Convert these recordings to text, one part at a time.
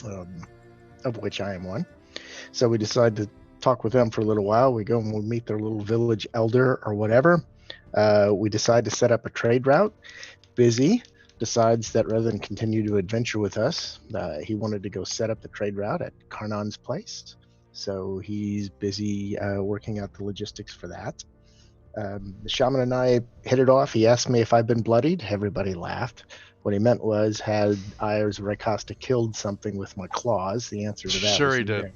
of which I am one. So we decide to talk with them for a little while. We go and we meet their little village elder or whatever. We decide to set up a trade route. Busy decides that rather than continue to adventure with us, he wanted to go set up the trade route at Karnan's place. So he's busy working out the logistics for that. The shaman and I hit it off. He asked me if I've been bloodied. Everybody laughed. What he meant was, had Ayers Raycosta killed something with my claws? The answer to that Sure was he did.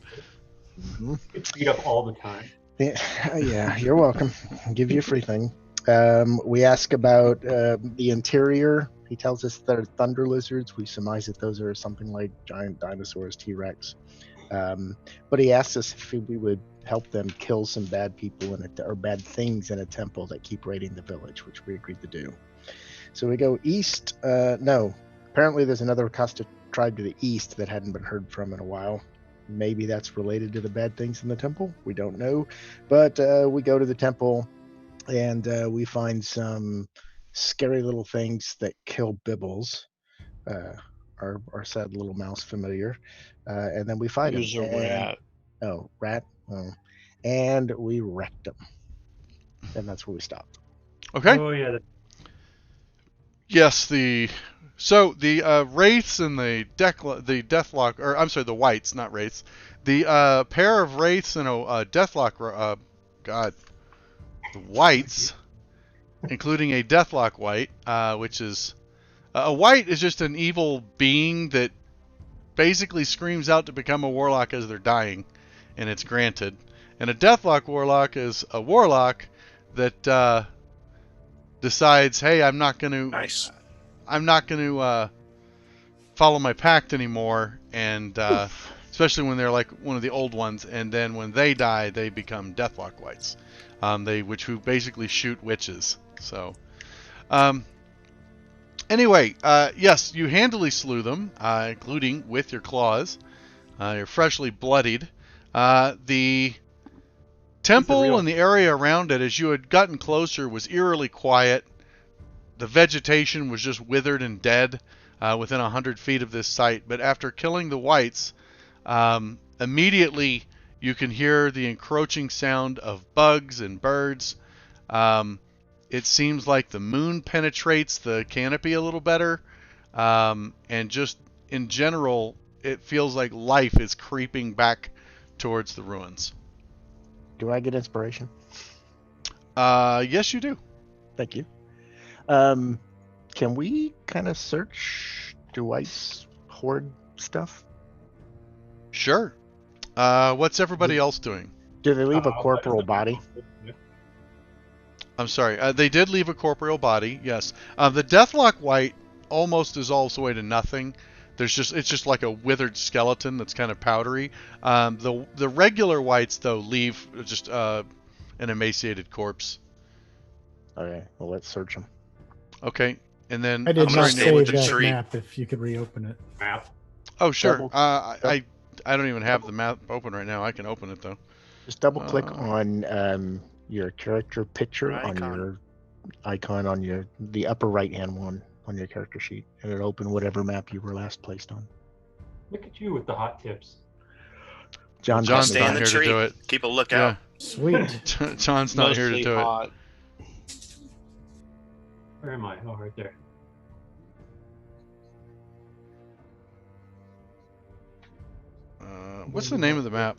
Mm-hmm. It's beat up all the time. Yeah, you're welcome. I'll give you a free thing. We ask about the interior. He tells us they're thunder lizards. We surmise that those are something like giant dinosaurs, T-Rex. But he asks us if we would help them kill some bad people or bad things in a temple that keep raiding the village, which we agreed to do. So we go east. No, apparently there's another Acosta tribe to the east that hadn't been heard from in a while. Maybe that's related to the bad things in the temple. We don't know. But we go to the temple and we find some scary little things that kill Bibbles, our sad little mouse familiar. And then we fight him. Who's a rat? Oh, rat. Oh. And we wrecked him. And that's where we stopped. Okay. Oh yeah. Yes, the wraiths and the deathlock, or I'm sorry, the whites, not wraiths. The pair of wraiths and a deathlock, the whites, including a deathlock white, which is a white is just an evil being that basically screams out to become a warlock as they're dying, and it's granted. And a deathlock warlock is a warlock that decides, hey, I'm not going to follow my pact anymore, and especially when they're like one of the old ones, and then when they die, they become deathlock whites, who basically shoot witches. So, anyway, yes, you handily slew them, including with your claws. You're freshly bloodied. The temple and the area around it, as you had gotten closer, was eerily quiet. The vegetation was just withered and dead within 100 feet of this site. But after killing the whites, immediately you can hear the encroaching sound of bugs and birds. It seems like the moon penetrates the canopy a little better. And just in general, it feels like life is creeping back towards the ruins. Do I get inspiration? Yes, you do. Thank you. Can we kind of search Dwight's horde stuff? Sure. What's everybody else doing? Do they leave a corporeal body? I'm sorry. They did leave a corporeal body, yes. The Deathlock White almost dissolves away to nothing. It's just like a withered skeleton that's kind of powdery. The regular whites, though, leave just an emaciated corpse. Okay, well, let's search them. Okay, and then I did not save that tree. map. If you could reopen it. Map. Oh, sure. I don't even have the map open right now. I can open it though. Just double click on your character picture on your icon on the upper right hand one on your character sheet, and it'll open whatever map you were last placed on. Look at you with the hot tips. John's stay in the here tree. to do it. Keep a lookout. Sweet. John's not here to Mostly do hot. Where am I? Oh, right there. it. What's the name of the map?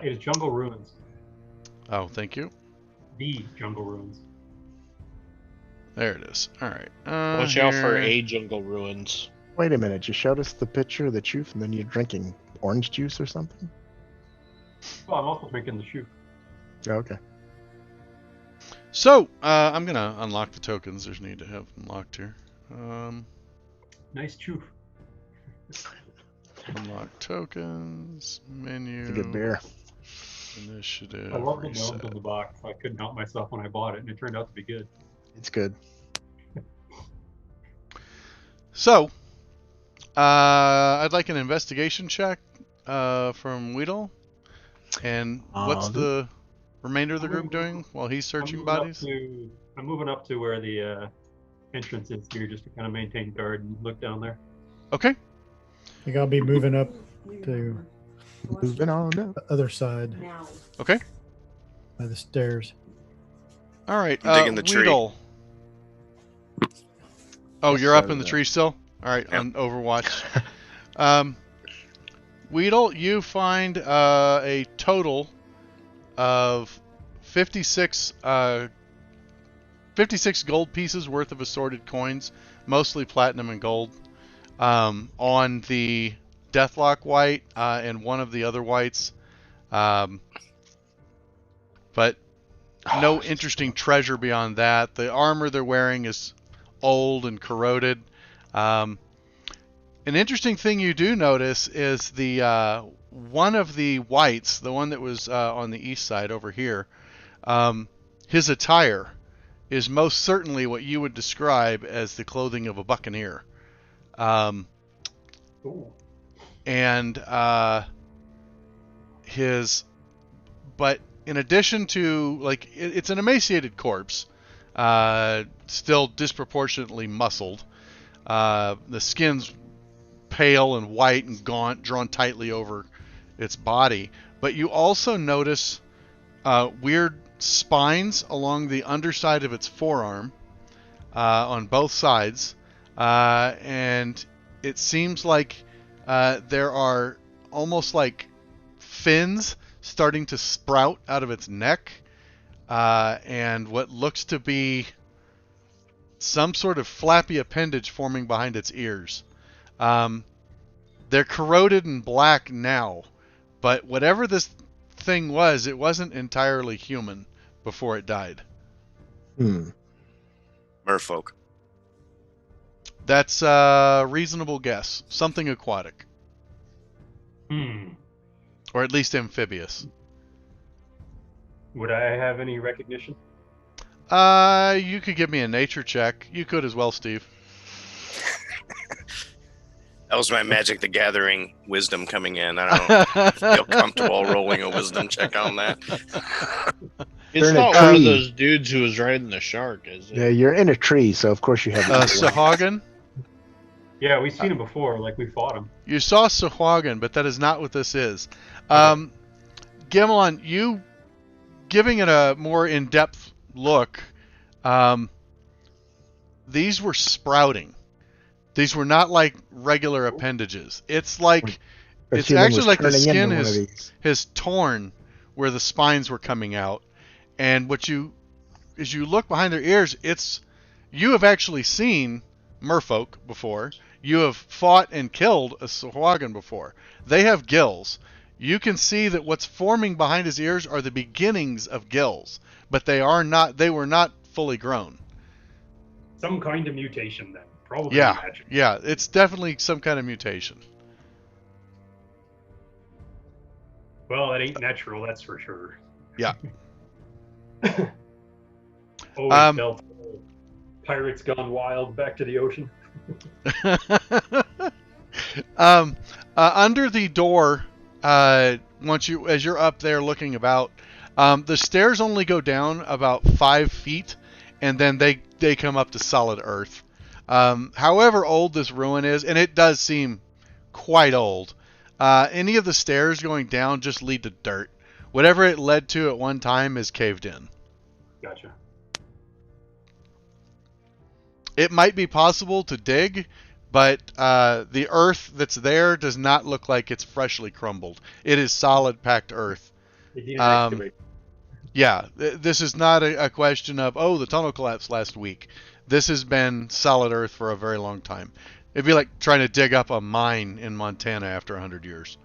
It is Jungle Ruins. Oh, thank you. The Jungle Ruins. There it is. All right. Watch out for a jungle ruins. Wait a minute, you showed us the picture of the chufe, and then you're drinking orange juice or something? Oh, I'm also drinking the shoe. Oh, okay. So, I'm going to unlock the tokens. There's need to have them locked here. Nice chew. Unlock tokens, menu. It's a good beer. Initiative. I love the reset. gnomes in the box. I couldn't help myself when I bought it, and it turned out to be good. It's good. So, I'd like an investigation check from Weedle. And what's the remainder of the group doing while he's searching bodies? I'm moving up to where the entrance is here, just to kind of maintain guard and look down there. Okay. think I'll be moving up to Moving on up. the other side Okay. by the stairs. All right. I'm digging the tree. Weedle. Oh, Yes, you're up sir. in the tree still? All right, Yep. on Overwatch. Weedle, you find a total of 56 gold pieces worth of assorted coins, mostly platinum and gold, on the Deathlock white and one of the other whites. But no interesting treasure beyond that. The armor they're wearing is old and corroded. An interesting thing you do notice is the one of the whites, the one that was on the east side over here, his attire is most certainly what you would describe as the clothing of a buccaneer. Ooh. And but in addition to, like, it's an emaciated corpse, still disproportionately muscled. The skin's pale and white and gaunt, drawn tightly over its body. But you also notice weird spines along the underside of its forearm on both sides. And it seems like there are almost like fins starting to sprout out of its neck, and what looks to be some sort of flappy appendage forming behind its ears. They're corroded and black now, but whatever this thing was, it wasn't entirely human before it died. Merfolk. That's a reasonable guess. Something aquatic, or at least amphibious. Would I have any recognition? You could give me a nature check. You could as well, Steve. That was my Magic the Gathering wisdom coming in. I don't feel comfortable rolling a wisdom check on that. It's in a not one of tree. those dudes who was riding the shark, is it? Yeah, you're in a tree, so of course you have. Sahuagin? Yeah, we've seen him before. Like, we fought him. You saw Sahuagin, but that is not what this is. Gimlon, you giving it a more in-depth look, these were sprouting. These were not like regular appendages. It's like it's actually like the skin has torn where the spines were coming out. And as you look behind their ears, you have actually seen merfolk before. You have fought and killed a Sahuagin before. They have gills. You can see that what's forming behind his ears are the beginnings of gills, but they were not fully grown. Some kind of mutation, then. Probably Yeah, magic. yeah, it's definitely some kind of mutation. Well, it ain't natural, that's for sure. Yeah. Always felt pirates gone wild back to the ocean. Under the door, as you're up there looking about, the stairs only go down about 5 feet, and then they come up to solid earth. However old this ruin is, and it does seem quite old, any of the stairs going down just lead to dirt. Whatever it led to at one time is caved in. Gotcha. It might be possible to dig, but the earth that's there does not look like it's freshly crumbled. It is solid, packed earth. They need an excavator. Yeah, this is not a question of, oh, the tunnel collapsed last week. This has been solid earth for a very long time. It'd be like trying to dig up a mine in Montana after 100 years.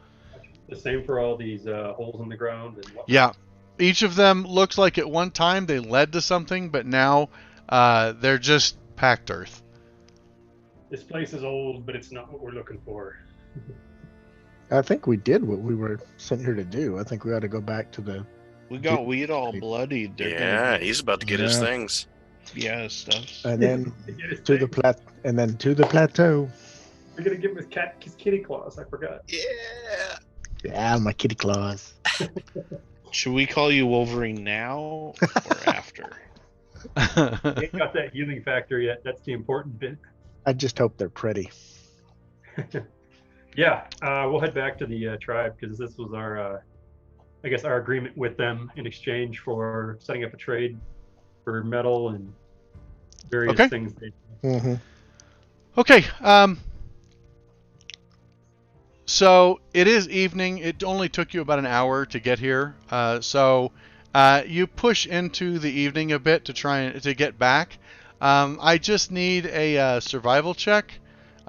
The same for all these holes in the ground and whatnot. Yeah, each of them looks like at one time they led to something, but now they're just packed earth. This place is old, but it's not what we're looking for. I think we did what we were sent here to do. I think we ought to go back to the. We got weed all bloodied. They're Yeah, he's about to get his things. yeah, stuff. And then Get his to the thing. to the plateau. We're gonna give him his kitty claws. I forgot. Yeah. Yeah, my kitty claws. Should we call you Wolverine now or after? Ain't got that healing factor yet. That's the important bit. I just hope they're pretty. Yeah, we'll head back to the tribe because this was our, I guess, our agreement with them in exchange for setting up a trade for metal and various Okay. things. Mm-hmm. Okay. So it is evening. It only took you about an hour to get here. So you push into the evening a bit to try to get back. I just need a survival check.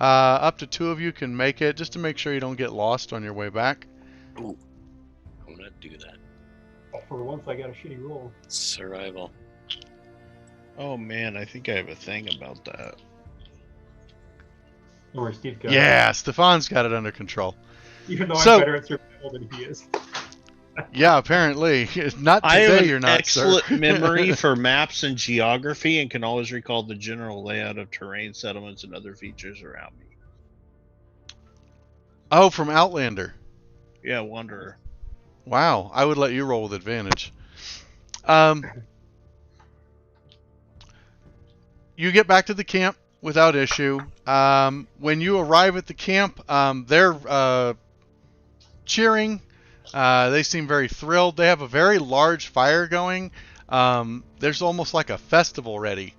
Up to 2 of you can make it, just to make sure you don't get lost on your way back. Ooh, I'm gonna do that. Oh, for once, I got a shitty roll. Survival. Oh man, I think I have a thing about that. Don't worry, Steve's got it. Yeah, Stefan's got it under control. Even though So- I'm better at survival than he is. Yeah, apparently. Not I have today, an you're not, excellent sir. memory for maps and geography and can always recall the general layout of terrain, settlements, and other features around me. Oh, from Outlander. Yeah, Wanderer. Wow, I would let you roll with advantage. You get back to the camp without issue. When you arrive at the camp, they're cheering. They seem very thrilled. They have a very large fire going. There's almost like a festival ready.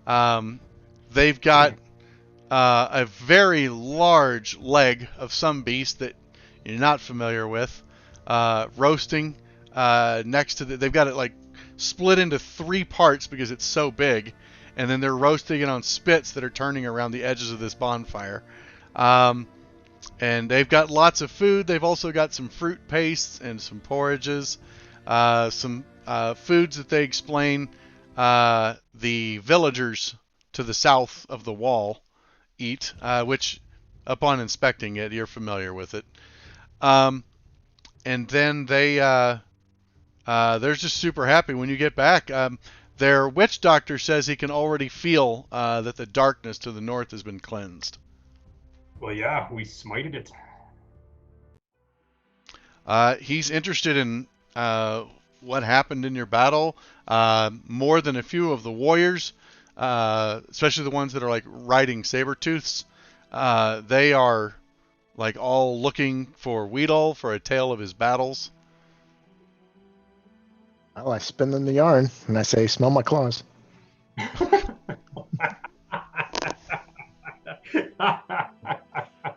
They've got a very large leg of some beast that you're not familiar with, roasting next to they've got it like split into 3 parts because it's so big, and then they're roasting it on spits that are turning around the edges of this bonfire. And they've got lots of food. They've also got some fruit pastes and some porridges, some foods that they explain the villagers to the south of the wall eat, which upon inspecting it, you're familiar with it. And then they're just super happy when you get back. Their witch doctor says he can already feel that the darkness to the north has been cleansed. Well, yeah, we smited it. He's interested in what happened in your battle more than a few of the warriors, especially the ones that are like riding saber-tooths. They are like all looking for Weedle for a tale of his battles. Well, I spin them the yarn and I say, "Smell my claws."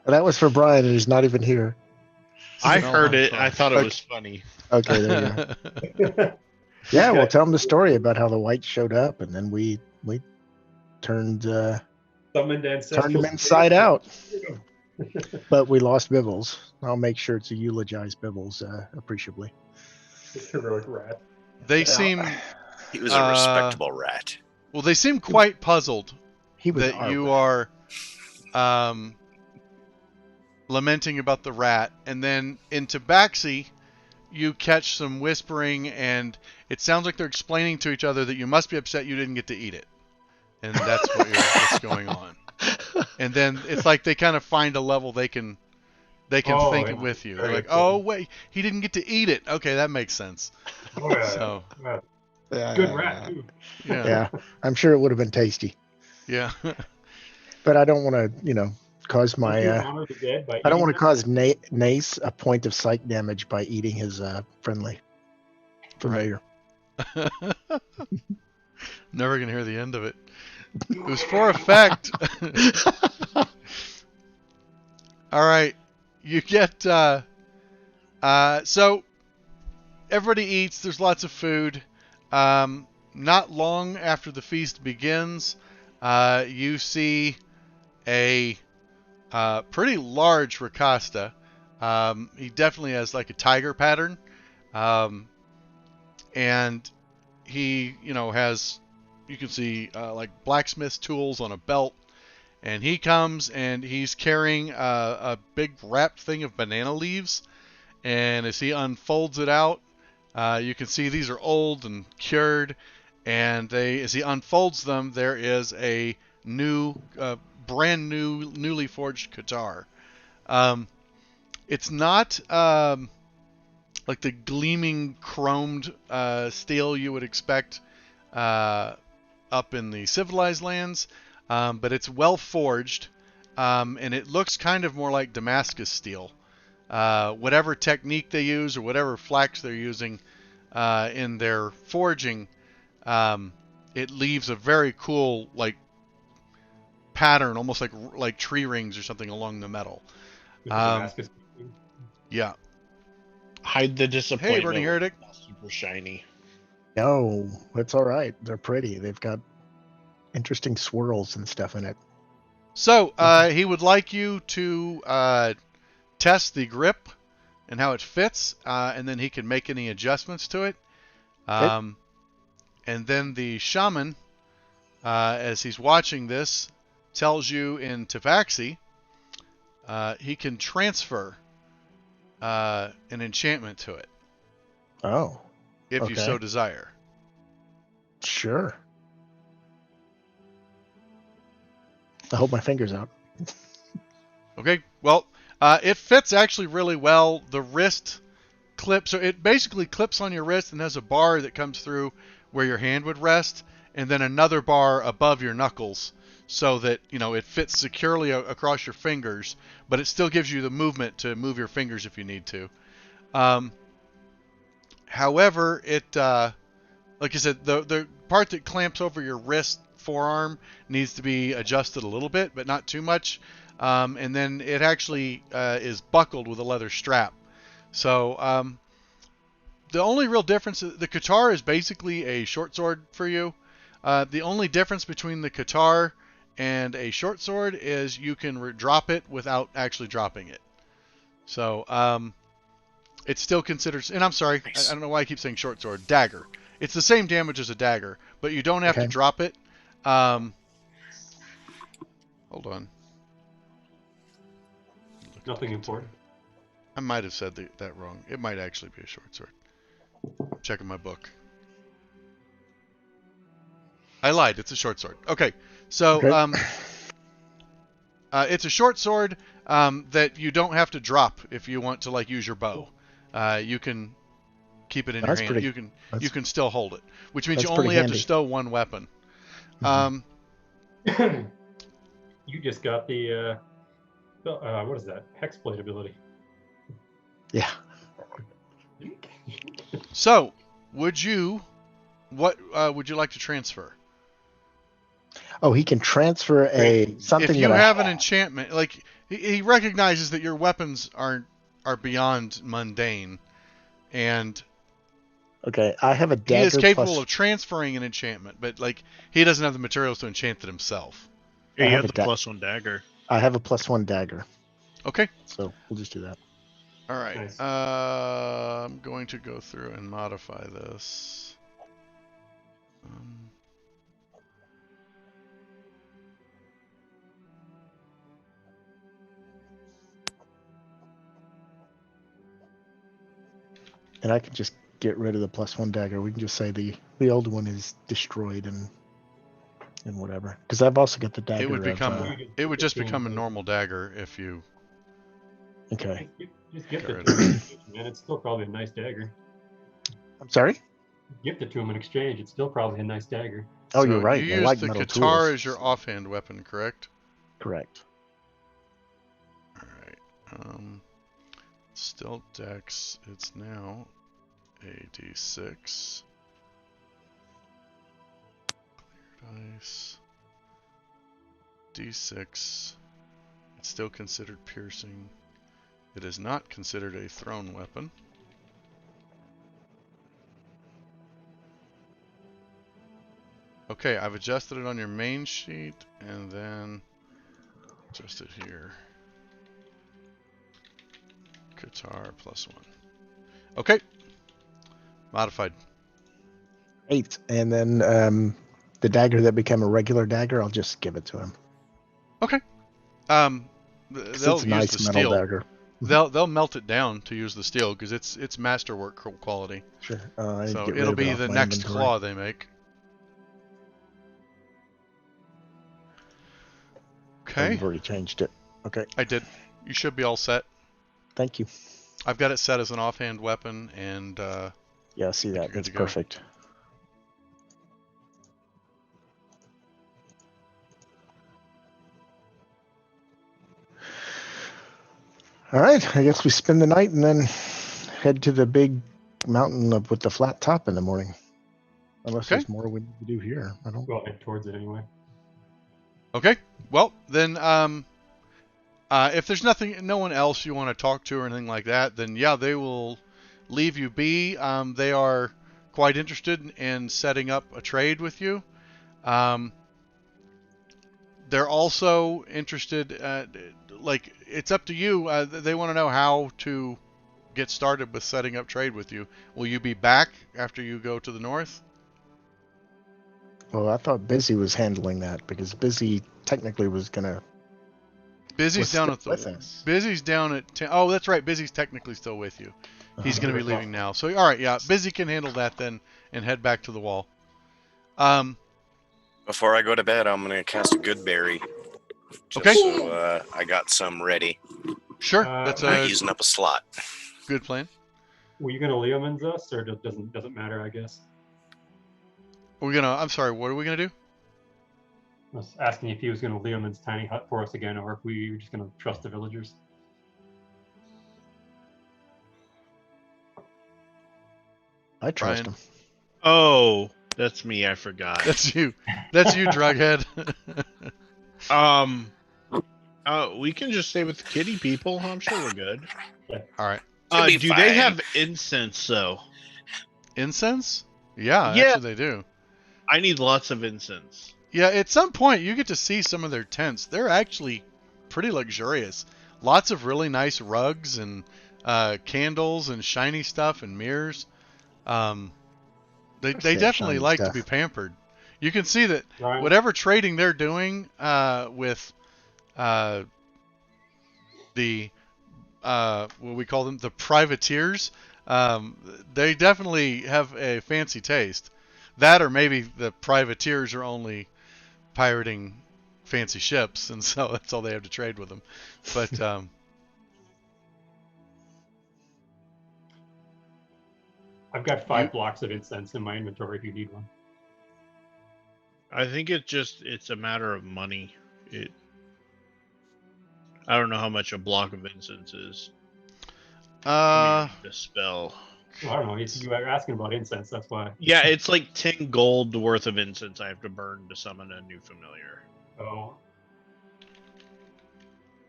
That was for Brian, and he's not even here. I Smell heard my it. I claws. thought it was funny. Okay, there you go. Yeah, we'll tell him the story about how the whites showed up, and then we turned Summoned ancestral turned him inside out. But we lost Bibbles. I'll make sure to eulogize Bibbles appreciably. Heroic rat. They Yeah. seem He was a respectable rat. well. They seem quite puzzled He was that our you rat. are lamenting about the rat, and then in Tabaxi, you catch some whispering, and it sounds like they're explaining to each other that you must be upset you didn't get to eat it, and that's what's going on. And then it's like they kind of find a level they can Oh, think yeah. it with you. Very They're like, important. oh wait, he didn't get to eat it. Okay, that makes sense. Oh, yeah, So yeah. Yeah, Good rat, too. yeah, Yeah, I'm sure it would have been tasty, yeah. but I don't want to, cause Don't my. you honor the dead by I don't eating want to them? cause Nace a point of psych damage by eating his friendly familiar. Never gonna hear the end of it. It was for effect. All right, you get so everybody eats. There's lots of food. Not long after the feast begins, you see a pretty large Rakasta. He definitely has like a tiger pattern, and he has, you can see like blacksmith's tools on a belt. And he comes and he's carrying a big wrapped thing of banana leaves. And as he unfolds it out, you can see these are old and cured. And as he unfolds them, there is a brand new, newly forged guitar. It's not like the gleaming chromed steel you would expect up in the civilized lands. But it's well forged. and it looks kind of more like Damascus steel. Whatever technique they use or whatever flax they're using in their forging, it leaves a very cool like pattern, almost like tree rings or something along the metal. With the Damascus. Yeah. Hide the disappointment. Hey, Burning Heretic. Not super shiny. No, that's all right. They're pretty. They've got interesting swirls and stuff in it. So he would like you to test the grip and how it fits, and then he can make any adjustments to it. And then the shaman, as he's watching this, tells you in Tabaxi he can transfer an enchantment to it Oh, if you okay. so desire. Sure. I hold my fingers out. Okay, well, it fits actually really well. The wrist clip, so it basically clips on your wrist and has a bar that comes through where your hand would rest, and then another bar above your knuckles, so that it fits securely across your fingers, but it still gives you the movement to move your fingers if you need to. However, it, like I said, the part that clamps over your wrist forearm needs to be adjusted a little bit, but not too much. And then it actually is buckled with a leather strap. So the only real difference, the Qatar is basically a short sword for you. The only difference between the Qatar and a short sword is you can drop it without actually dropping it. So it's still considered, and I'm sorry, Nice. I don't know why I keep saying short sword, dagger. It's the same damage as a dagger, but you don't have to drop it. Hold on. Nothing important. I might have said that wrong. It might actually be a short sword. I'm checking my book. I lied. It's a short sword. Okay. So, it's a short sword that you don't have to drop if you want to use your bow. You can keep it in your hand. You can still hold it, which means you only have to stow one weapon. You just got the what is that? Hexblade ability. Yeah. So, what would you like to transfer? Oh, he can transfer something. If you have an enchantment, like he recognizes that your weapons are beyond mundane, and okay, I have a dagger. He is capable of transferring an enchantment, but he doesn't have the materials to enchant it himself. Yeah, you have the +1 dagger. I have a +1 dagger. Okay. So we'll just do that. All right. Nice. I'm going to go through and modify this. And I can just get rid of the +1 dagger. We can just say the old one is destroyed and whatever. Because I've also got the dagger. It would just become a normal dagger if you. Okay. Just gift it to him, man. It's still probably a nice dagger. I'm sorry? Gift it to him in exchange. It's still probably a nice dagger. Oh, you're right. You use the Qatar as your offhand weapon, correct? Correct. All right. Still Dex. It's now a D6. Clear dice. D6. It's still considered piercing. It is not considered a thrown weapon. Okay, I've adjusted it on your main sheet and then adjust it here. Qatar +1. Okay. Modified. 8. And then the dagger that became a regular dagger, I'll just give it to him. Okay. They'll use nice the metal steel. Dagger. They'll melt it down to use the steel because it's masterwork quality. Sure. So it'll be the next claw they make. Okay. Oh, you've already changed it. Okay. I did. You should be all set. Thank you. I've got it set as an offhand weapon, and yeah, I see that. That's perfect. All right, I guess we spend the night and then head to the big mountain with the flat top in the morning. Unless Okay. there's more we need to do here. I don't. Well, head towards it anyway. Okay. Well, then, if there's no one else you want to talk to or anything like that, then yeah, they will leave you be. They are quite interested in setting up a trade with you. They're also interested, like, it's up to you. They want to know how to get started with setting up trade with you. Will you be back after you go to the north? Well, I thought Busy was handling that because Busy technically was gonna. Busy's Was down still at the. with us. Busy's down at. Oh, that's right. Busy's technically still with you. He's going to be leaving now. So, all right, yeah, Busy can handle that then and head back to the wall. Before I go to bed, I'm gonna cast a good berry. Just Okay. So I got some ready. Sure, Uh, that's Not a using up a slot. good plan. Were you gonna Leomans us, or doesn't matter? I guess. I'm sorry, what are we going to do? I was asking if he was gonna Leomans tiny hut for us again, or if we were just gonna trust the villagers. I trust Brian. him. Oh, that's me. I forgot. That's you. That's you, Drughead. We can just stay with the kitty people. I'm sure we're good. All right. Should be Do they fine. have incense though? Incense? Yeah, Yeah. actually they do. I need lots of incense. Yeah, at some point you get to see some of their tents. They're actually pretty luxurious. Lots of really nice rugs and candles and shiny stuff and mirrors. They that definitely shiny like to stuff. be pampered. You can see that Ryan, whatever trading they're doing with the what we call them, the privateers, they definitely have a fancy taste. That or maybe the privateers are only pirating fancy ships, and so that's all they have to trade with them. But I've got 5 blocks of incense in my inventory if you need one. I think it's a matter of money. I don't know how much a block of incense is. The spell. Well, I don't know. You were asking about incense, that's why. Yeah, it's like 10 gold worth of incense I have to burn to summon a new familiar. Oh,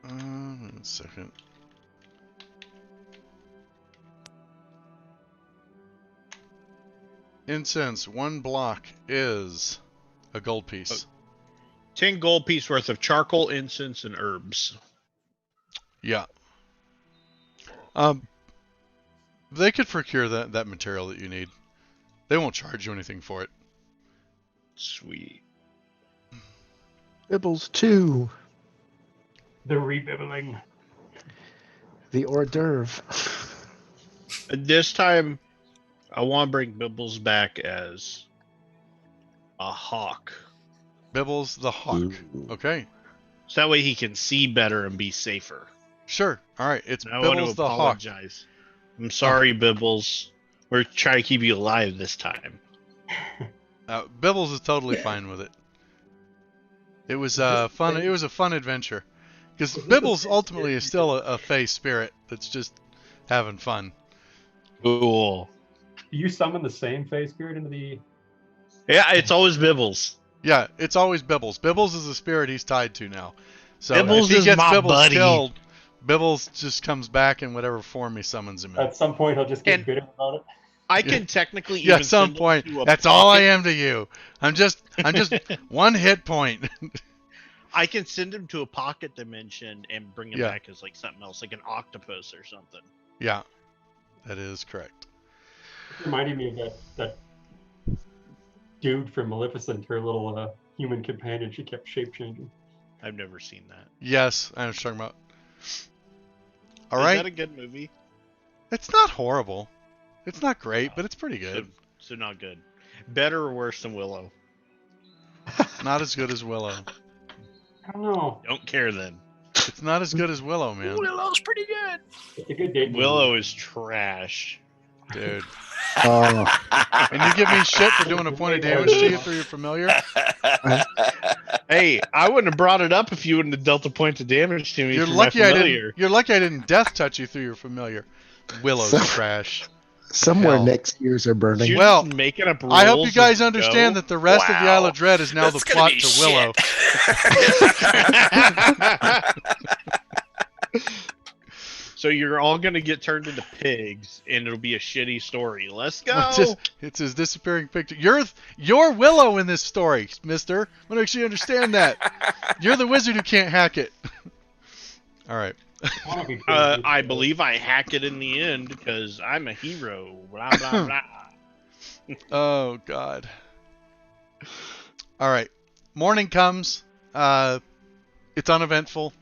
1 second. Incense, 1 block is a gold piece. 10 gold piece worth of charcoal, incense, and herbs. Yeah. They could procure that material that you need. They won't charge you anything for it. Sweet. Bibbles 2. the rebibbling. The hors d'oeuvre. This time, I want to bring Bibbles back as a hawk. Bibbles the Hawk. Ooh. Okay. So that way he can see better and be safer. Sure. All right. It's I want to Bibbles the Hawk. apologize. I'm sorry, Bibbles. We're trying to keep you alive this time. Bibbles is totally fine with it. It was fun. It was a fun adventure. Because Bibbles ultimately is still a Fey spirit that's just having fun. Cool. Do you summon the same phase spirit into the? Yeah, it's always Bibbles. Yeah, it's always Bibbles. Bibbles is the spirit he's tied to now. So Bibbles if he is gets my Bibbles buddy. killed, Bibbles just comes back in whatever form he summons him in. At some point, he'll just get And- bitter about it. I can technically Yeah, even at some send him point, to a that's all I pocket- am to you. I'm just 1 hit point. I can send him to a pocket dimension and bring him Yeah. back as like something else, like an octopus or something. Yeah, that is correct. It reminded me of that dude from Maleficent, her little human companion. She kept shape changing. I've never seen that. Yes, I know what you're talking about. All Is right, that a good movie? it's not horrible. It's not great, but it's pretty good. So not good. Better or worse than Willow? Not as good as Willow. I don't know. Don't care then. It's not as good as Willow, man. Willow's pretty good. It's a good date. Willow is trash. Dude. Oh, And you give me shit for doing a point of damage to you through your familiar? Hey, I wouldn't have brought it up if you wouldn't have dealt a point of damage to me You're for lucky my I familiar. didn't. You're lucky I didn't death touch you through your familiar. Willow's So- trash. Somewhere Hell. Nick's ears are burning. You're Well, just making up rules I hope you guys as you understand go. that the rest of the Isle Wow. of Dread is now That's the gonna plot be to Willow. shit. So you're all gonna get turned into pigs, and it'll be a shitty story. Let's go. It's his disappearing picture. You're Willow in this story, Mister. I want to make sure you understand that. You're the wizard who can't hack it. All right. Wanna be crazy. I believe I hack it in the end because I'm a hero. Blah blah blah. Oh God. All right. Morning comes. It's uneventful.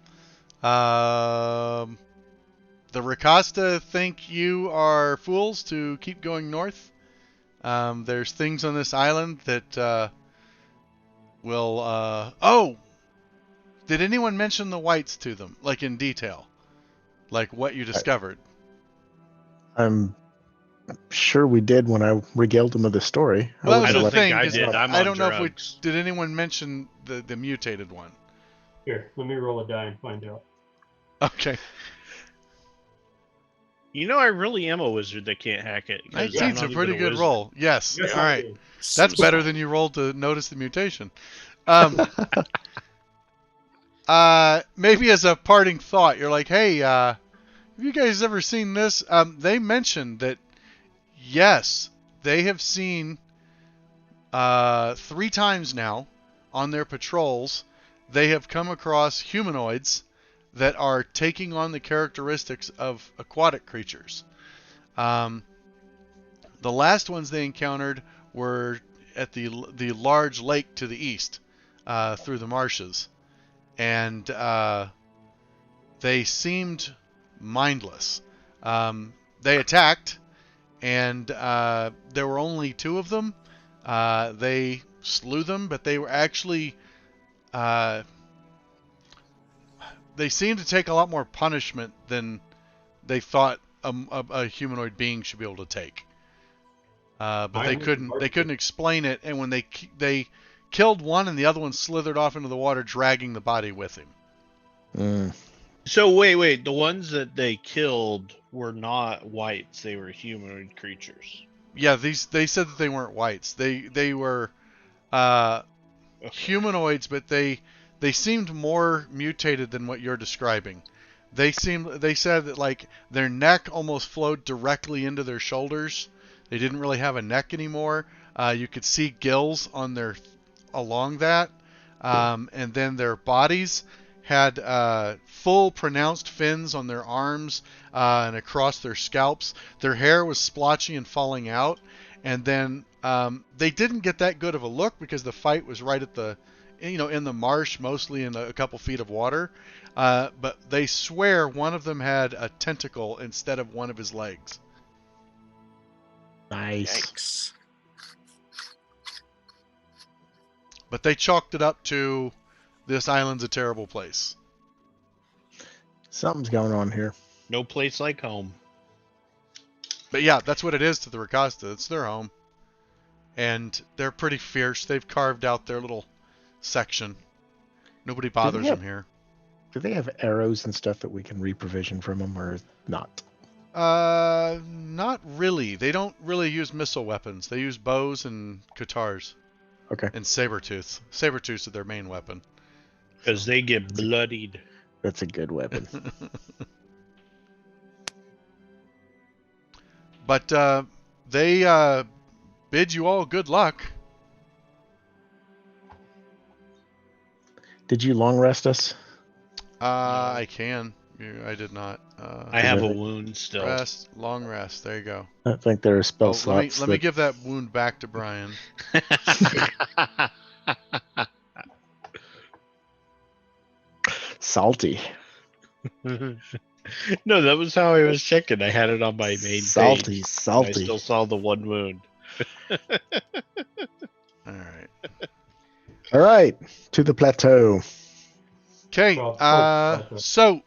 The Rakasta think you are fools to keep going north. There's things on this island that will. Oh, did anyone mention the whites to them, like in detail, like what you discovered? I'm sure we did when I regaled him of the story. Well, wouldn't that was have the let- thing. I 'Cause did. I'm I on don't know if we drugs. did. Anyone mention the mutated one? Here, let me roll a die and find out. Okay. You know, I really am a wizard that can't hack it. 'cause I'm 19's a not pretty even good wizard. roll. Yes. Yes, All I right. did. That's better than you rolled to notice the mutation. Maybe as a parting thought, you're like, hey, have you guys ever seen this? They mentioned that, yes, they have seen 3 times now on their patrols, they have come across humanoids that are taking on the characteristics of aquatic creatures. The last ones they encountered were at the large lake to the east, through the marshes, and they seemed mindless. They attacked, and there were only 2 of them. They slew them, but they were actually they seemed to take a lot more punishment than they thought a humanoid being should be able to take. But they couldn't explain it, and when they killed one, and the other one slithered off into the water, dragging the body with him. Mm. So wait, the ones that they killed were not whites; they were humanoid creatures. Yeah, they said that they weren't whites. They were humanoids, but they seemed more mutated than what you're describing. They said that like their neck almost flowed directly into their shoulders. They didn't really have a neck anymore. You could see gills on along that, and then their bodies had full pronounced fins on their arms and across their scalps. Their hair was splotchy and falling out, and then they didn't get that good of a look because the fight was right at the, in the marsh, mostly in a couple feet of water. But they swear one of them had a tentacle instead of one of his legs. Nice. Yikes. But they chalked it up to this island's a terrible place. Something's going on here. No place like home. But yeah, that's what it is to the Rakasta. It's their home. And they're pretty fierce. They've carved out their little section. Nobody bothers them here. Do they have arrows and stuff that we can reprovision from them, or not? Not really. They don't really use missile weapons. They use bows and katars. Okay. And saber-tooths. Saber-tooths are their main weapon. Because they get bloodied. That's a good weapon. But they bid you all good luck. Did you long rest us? I can. I did not. I have a wound still. Rest, long rest. There you go. I think there are spell Oh, slots. let me give that wound back to Brian. Salty. No, that was how I was checking. I had it on my main Salty, page. I salty. still saw the one wound. All right. All right, to the plateau. Okay. So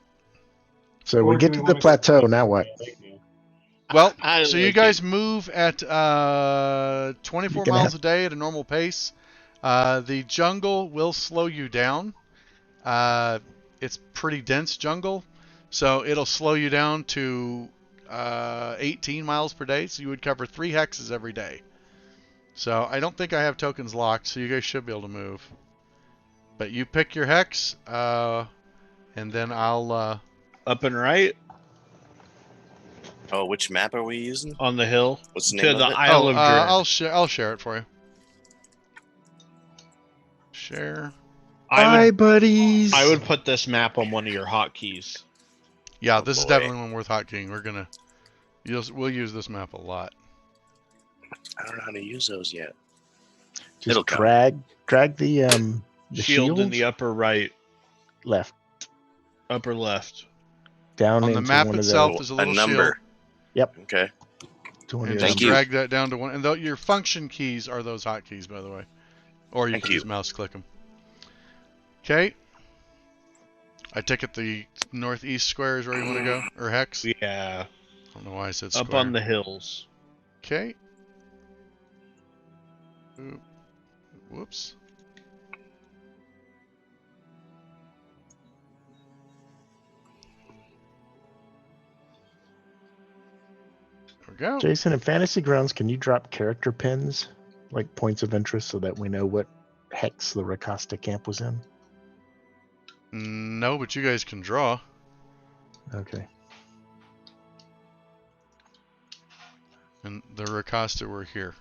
So we get to the plateau. Now what? well, I so you like guys move at 24 You can miles have- a day at a normal pace. The jungle will slow you down. It's pretty dense jungle, so it'll slow you down to 18 miles per day. So you would cover 3 hexes every day. So I don't think I have tokens locked, so you guys should be able to move. But you pick your hex, and then I'll. Up and right Oh, which map are we using? on the hill What's the to name the of it? Isle of Dread. I'll share it for you. Share. Hi, buddies. I would put this map on one of your hotkeys. Yeah, Oh, this is boy. definitely one worth hotkeying. We'll use this map a lot. I don't know how to use those yet. Just It'll come. drag the Shield in the upper right, left upper left. down On the into map one itself, of there's a A little number. Yep. Okay. the to one and of just Thank your you. drag that down to one. And your function keys are those hotkeys, by the way. Or you Thank can you. just mouse click them. Okay. I take it the northeast square is where you want to go, or hex. Yeah, I don't know why I said up square. on the hills. Okay. Whoops. There we go. Jason, in Fantasy Grounds, can you drop character pins, like points of interest, so that we know what hex the Rakasta camp was in? No, but you guys can draw. Okay. And the Rakasta were here.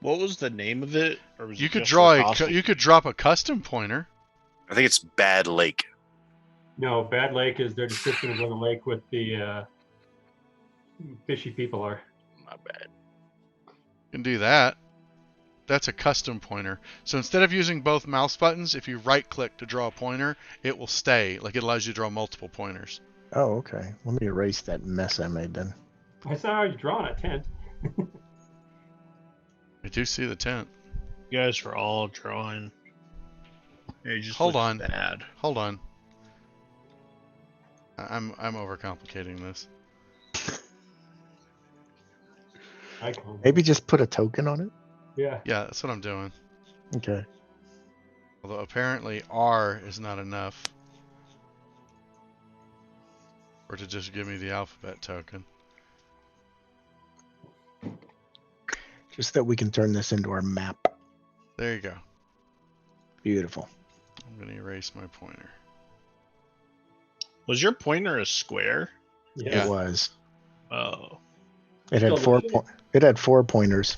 What was the name of it? Or was You it could just draw Rakasta? you could drop a custom pointer. I think it's Bad Lake. No, Bad Lake is their description of where the lake with the fishy people are. My bad. You can do that. That's a custom pointer. So instead of using both mouse buttons, if you right click to draw a pointer, it will stay. Like it allows you to draw multiple pointers. Oh, okay. Let me erase that mess I made then. I saw you drawing a tent. I do see the tent. You guys were all drawing. It just Hold looks on. bad. Hold on. I'm overcomplicating this. Icon. Maybe just put a token on it. Yeah. Yeah, that's what I'm doing. Okay. Although apparently R is not enough. Or to just give me the alphabet token. Just that we can turn this into our map. There you go. Beautiful. I'm going to erase my pointer. Was your pointer a square? Yeah. It was. Oh. It had Still it had 4 pointers.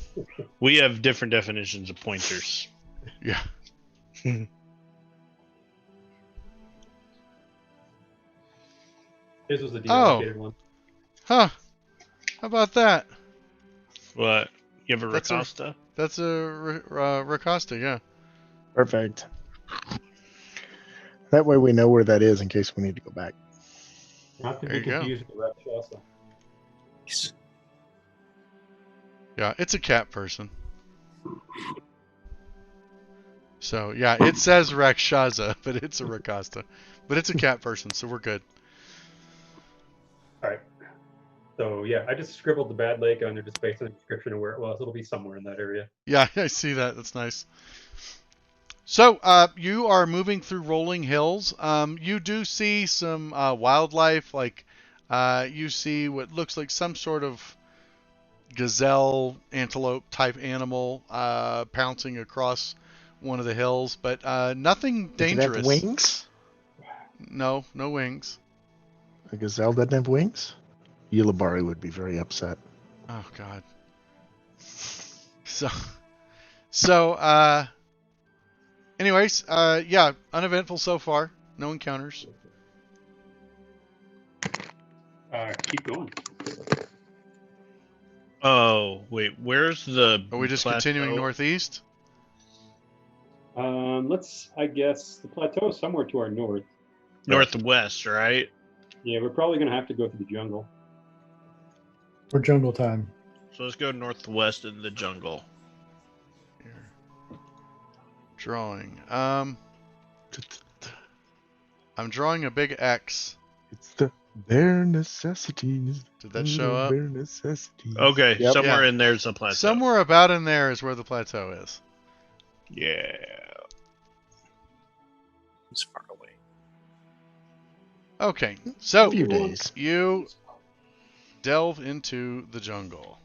We have different definitions of pointers. Yeah. This was the Oh. deallocated one. Huh. How about that? What? You have a That's a- Rakasta? That's a Rakasta, yeah. Perfect. That way we know where that is in case we need to go back. Not to There be you go. confused with Rakshasa. Yeah, it's a cat person. So, yeah, it says Rakshasa, but it's a Rakasta. But it's a cat person, so we're good. All right. So yeah, I just scribbled the Bad Lake on there just based on the description of where it was. It'll be somewhere in that area. Yeah, I see that. That's nice. So, you are moving through rolling hills. You do see some wildlife, like you see what looks like some sort of gazelle, antelope type animal pouncing across one of the hills, but nothing Does it dangerous. have wings? No, no wings. A gazelle doesn't have wings? Yulabari would be very upset. Oh God. So, anyways, yeah, uneventful so far. No encounters. Keep going. Oh, wait. Where's the Are we just plateau? continuing northeast? I guess the plateau is somewhere to our north. Northwest, right? Yeah, we're probably gonna have to go through the jungle. For jungle time. So let's go northwest in the jungle. Here. Drawing. I'm drawing a big X. It's the Bare necessities. Did that show up? Bare necessities. Okay, Yep. somewhere Yeah. in there's a plateau. Somewhere about in there is where the plateau is. Yeah. It's far away. Okay, so Few days. you delve into the jungle.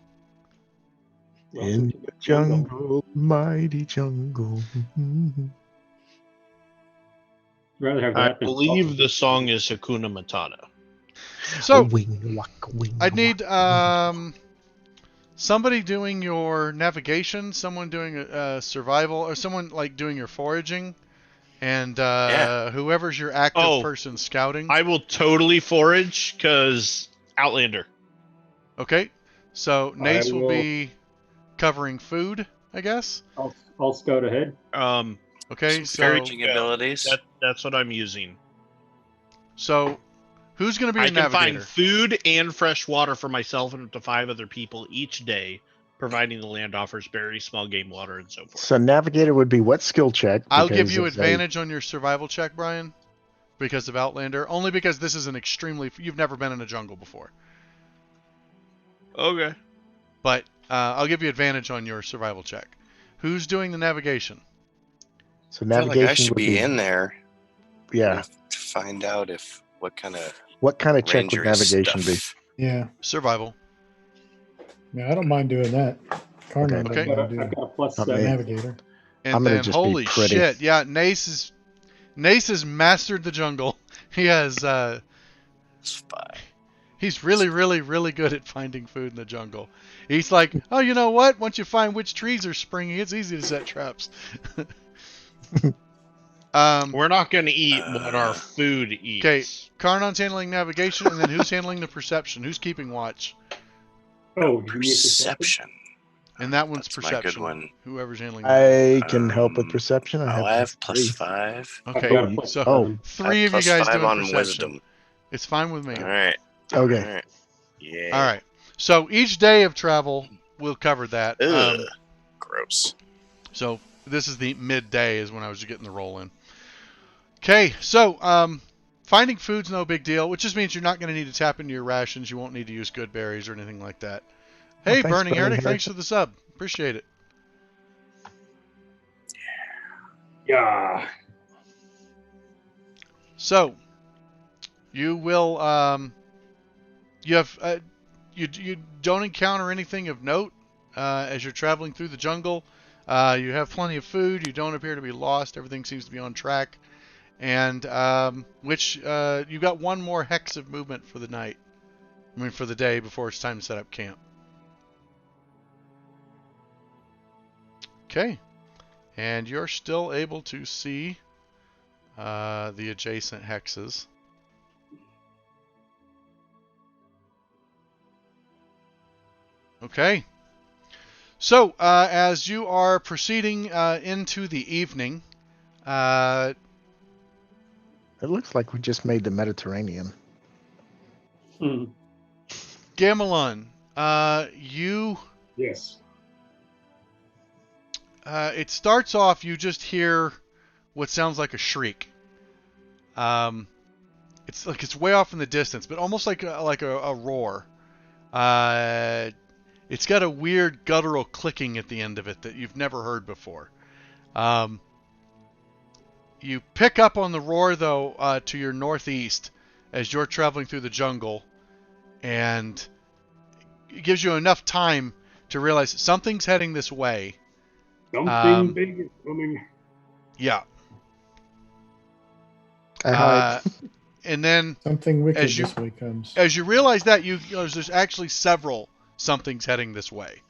In the jungle, mighty jungle. Rather have I that than believe the song is Hakuna Matata. So Wing, walk, wing, I'd need walk. somebody doing your navigation, someone doing survival, or someone like doing your foraging, and whoever's your active Oh, person scouting. I will totally forage because Outlander. Okay, so Nace will will- be covering food, I guess. I'll scout ahead. Okay, Some so foraging abilities. That's what I'm using. who's going to be I your can navigator? find food and fresh water for myself and up to 5 other people each day, providing the land offers berries, small game, water, and so forth. So navigator would be what skill check? I'll give because you as advantage on your survival check, Brian, because of Outlander. Only because this is an extremely... You've never been in a jungle before. Okay. But I'll give you advantage on your survival check. Who's doing the navigation? So I feel navigation like I should would be in there. Yeah. To find out what kind of What kind of check would ranger navigation be? stuff. Yeah. Survival. Yeah, I don't mind doing that. Carno Okay. doesn't I've want to got a plus Not 7. me. navigator. And I'm gonna then, just be holy pretty. shit, yeah, Nace has mastered the jungle. He has, It's 5. he's really, really, really good at finding food in the jungle. He's like, oh, you know what? Once you find which trees are springing, it's easy to set traps. We're not going to eat what our food eats. Okay, Karnon's handling navigation, and then who's handling the perception? Who's keeping watch? Oh, you need Perception. And that one's That's my perception. good one. Whoever's handling that. I can help with perception. I have plus +3. 5. Okay, got a plus so 7. 3 of you Plus guys 5 doing on perception. wisdom. It's fine with me. All right. Okay. All right. Yeah. All right. So each day of travel, we'll cover that. Ugh. Gross. So this is the midday is when I was getting the roll in. Okay, so finding food's no big deal, which just means you're not going to need to tap into your rations. You won't need to use good berries or anything like that. Well, Hey, thanks, Burning Burning Heretic, thanks Heretic. for the sub. Appreciate it. Yeah. So you will you don't encounter anything of note as you're traveling through the jungle. You have plenty of food. You don't appear to be lost. Everything seems to be on track. And you got one more hex of movement for the night. I mean, for the day before it's time to set up camp. Okay. And you're still able to see the adjacent hexes. Okay. So, as you are proceeding into the evening, It looks like we just made the Mediterranean. Hmm. Gamelon, you... Yes. it starts off, you just hear what sounds like a shriek. It's like it's way off in the distance, but almost like a roar. It's got a weird guttural clicking at the end of it that you've never heard before. You pick up on the roar, though, to your northeast as you're traveling through the jungle, and it gives you enough time to realize something's heading this way. Something big is coming. Yeah. I hide. And then Something wicked As you- this way comes. as you realize that, there's actually several something's heading this way.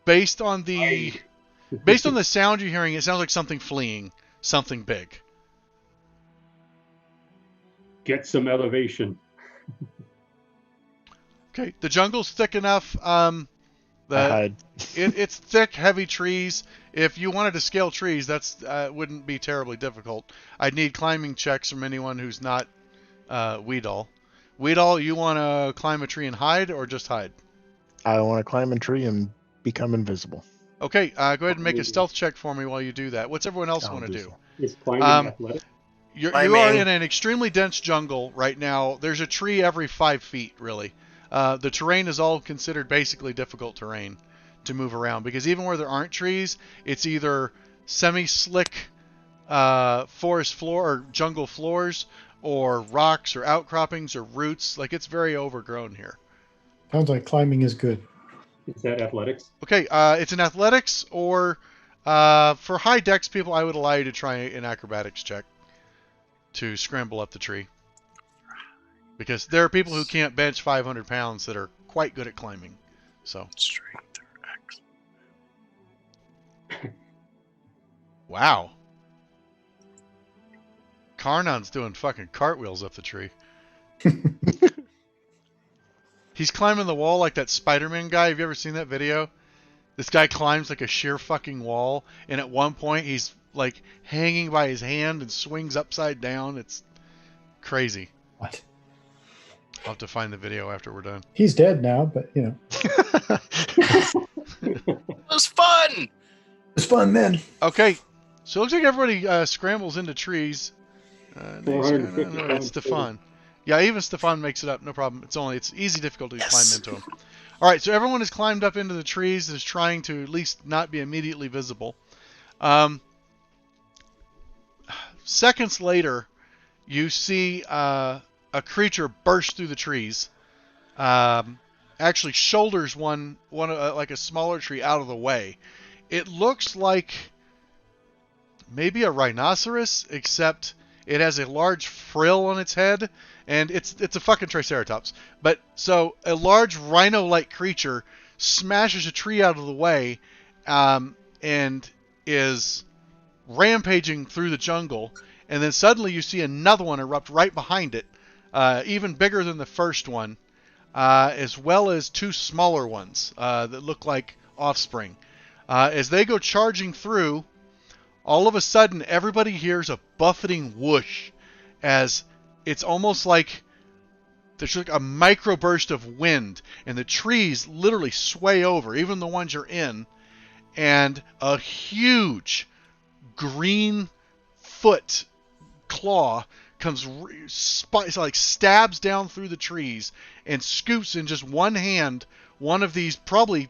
Based on the sound you're hearing, it sounds like something fleeing, something big. Get some elevation. Okay, the jungle's thick enough. I hide. It's thick, heavy trees. If you wanted to scale trees, that's wouldn't be terribly difficult. I'd need climbing checks from anyone who's not Weedall. Weedall, you want to climb a tree and hide, or just hide? I want to climb a tree and become invisible. Okay, go ahead and make a stealth check for me while you do that. What's everyone else I'll want to do do? so. Is climbing Um, athletic? You are in an extremely dense jungle right now. There's a tree every 5 feet, really. The terrain is all considered basically difficult terrain to move around because even where there aren't trees, it's either semi-slick forest floor or jungle floors or rocks or outcroppings or roots. Like, it's very overgrown here. Sounds like climbing is good. Is that athletics? Okay, it's an athletics or for high dex people, I would allow you to try an acrobatics check to scramble up the tree. Because there are people who can't bench 500 pounds that are quite good at climbing. So. Strength or Wow. Karnan's doing fucking cartwheels up the tree. He's climbing the wall like that Spider-Man guy. Have you ever seen that video? This guy climbs like a sheer fucking wall, and at one point he's like hanging by his hand and swings upside down. It's crazy. What? I'll have to find the video after we're done. He's dead now, but you know. It was fun! It's fun then. Okay, so it looks like everybody scrambles into trees. It's Stefan. Yeah, even Stefan makes it up, no problem. It's easy difficulty to climb into them. All right, so everyone has climbed up into the trees and is trying to at least not be immediately visible. Seconds later, you see a creature burst through the trees. Actually, shoulders one like a smaller tree out of the way. It looks like maybe a rhinoceros, except it has a large frill on its head, and it's a fucking triceratops. But so a large rhino-like creature smashes a tree out of the way, and is rampaging through the jungle. And then suddenly you see another one erupt right behind it, even bigger than the first one, as well as two smaller ones that look like offspring. As they go charging through, all of a sudden everybody hears a buffeting whoosh, as it's almost like there's like a microburst of wind, and the trees literally sway over, even the ones you're in, and a huge green foot claw comes like stabs down through the trees and scoops in just one hand one of these probably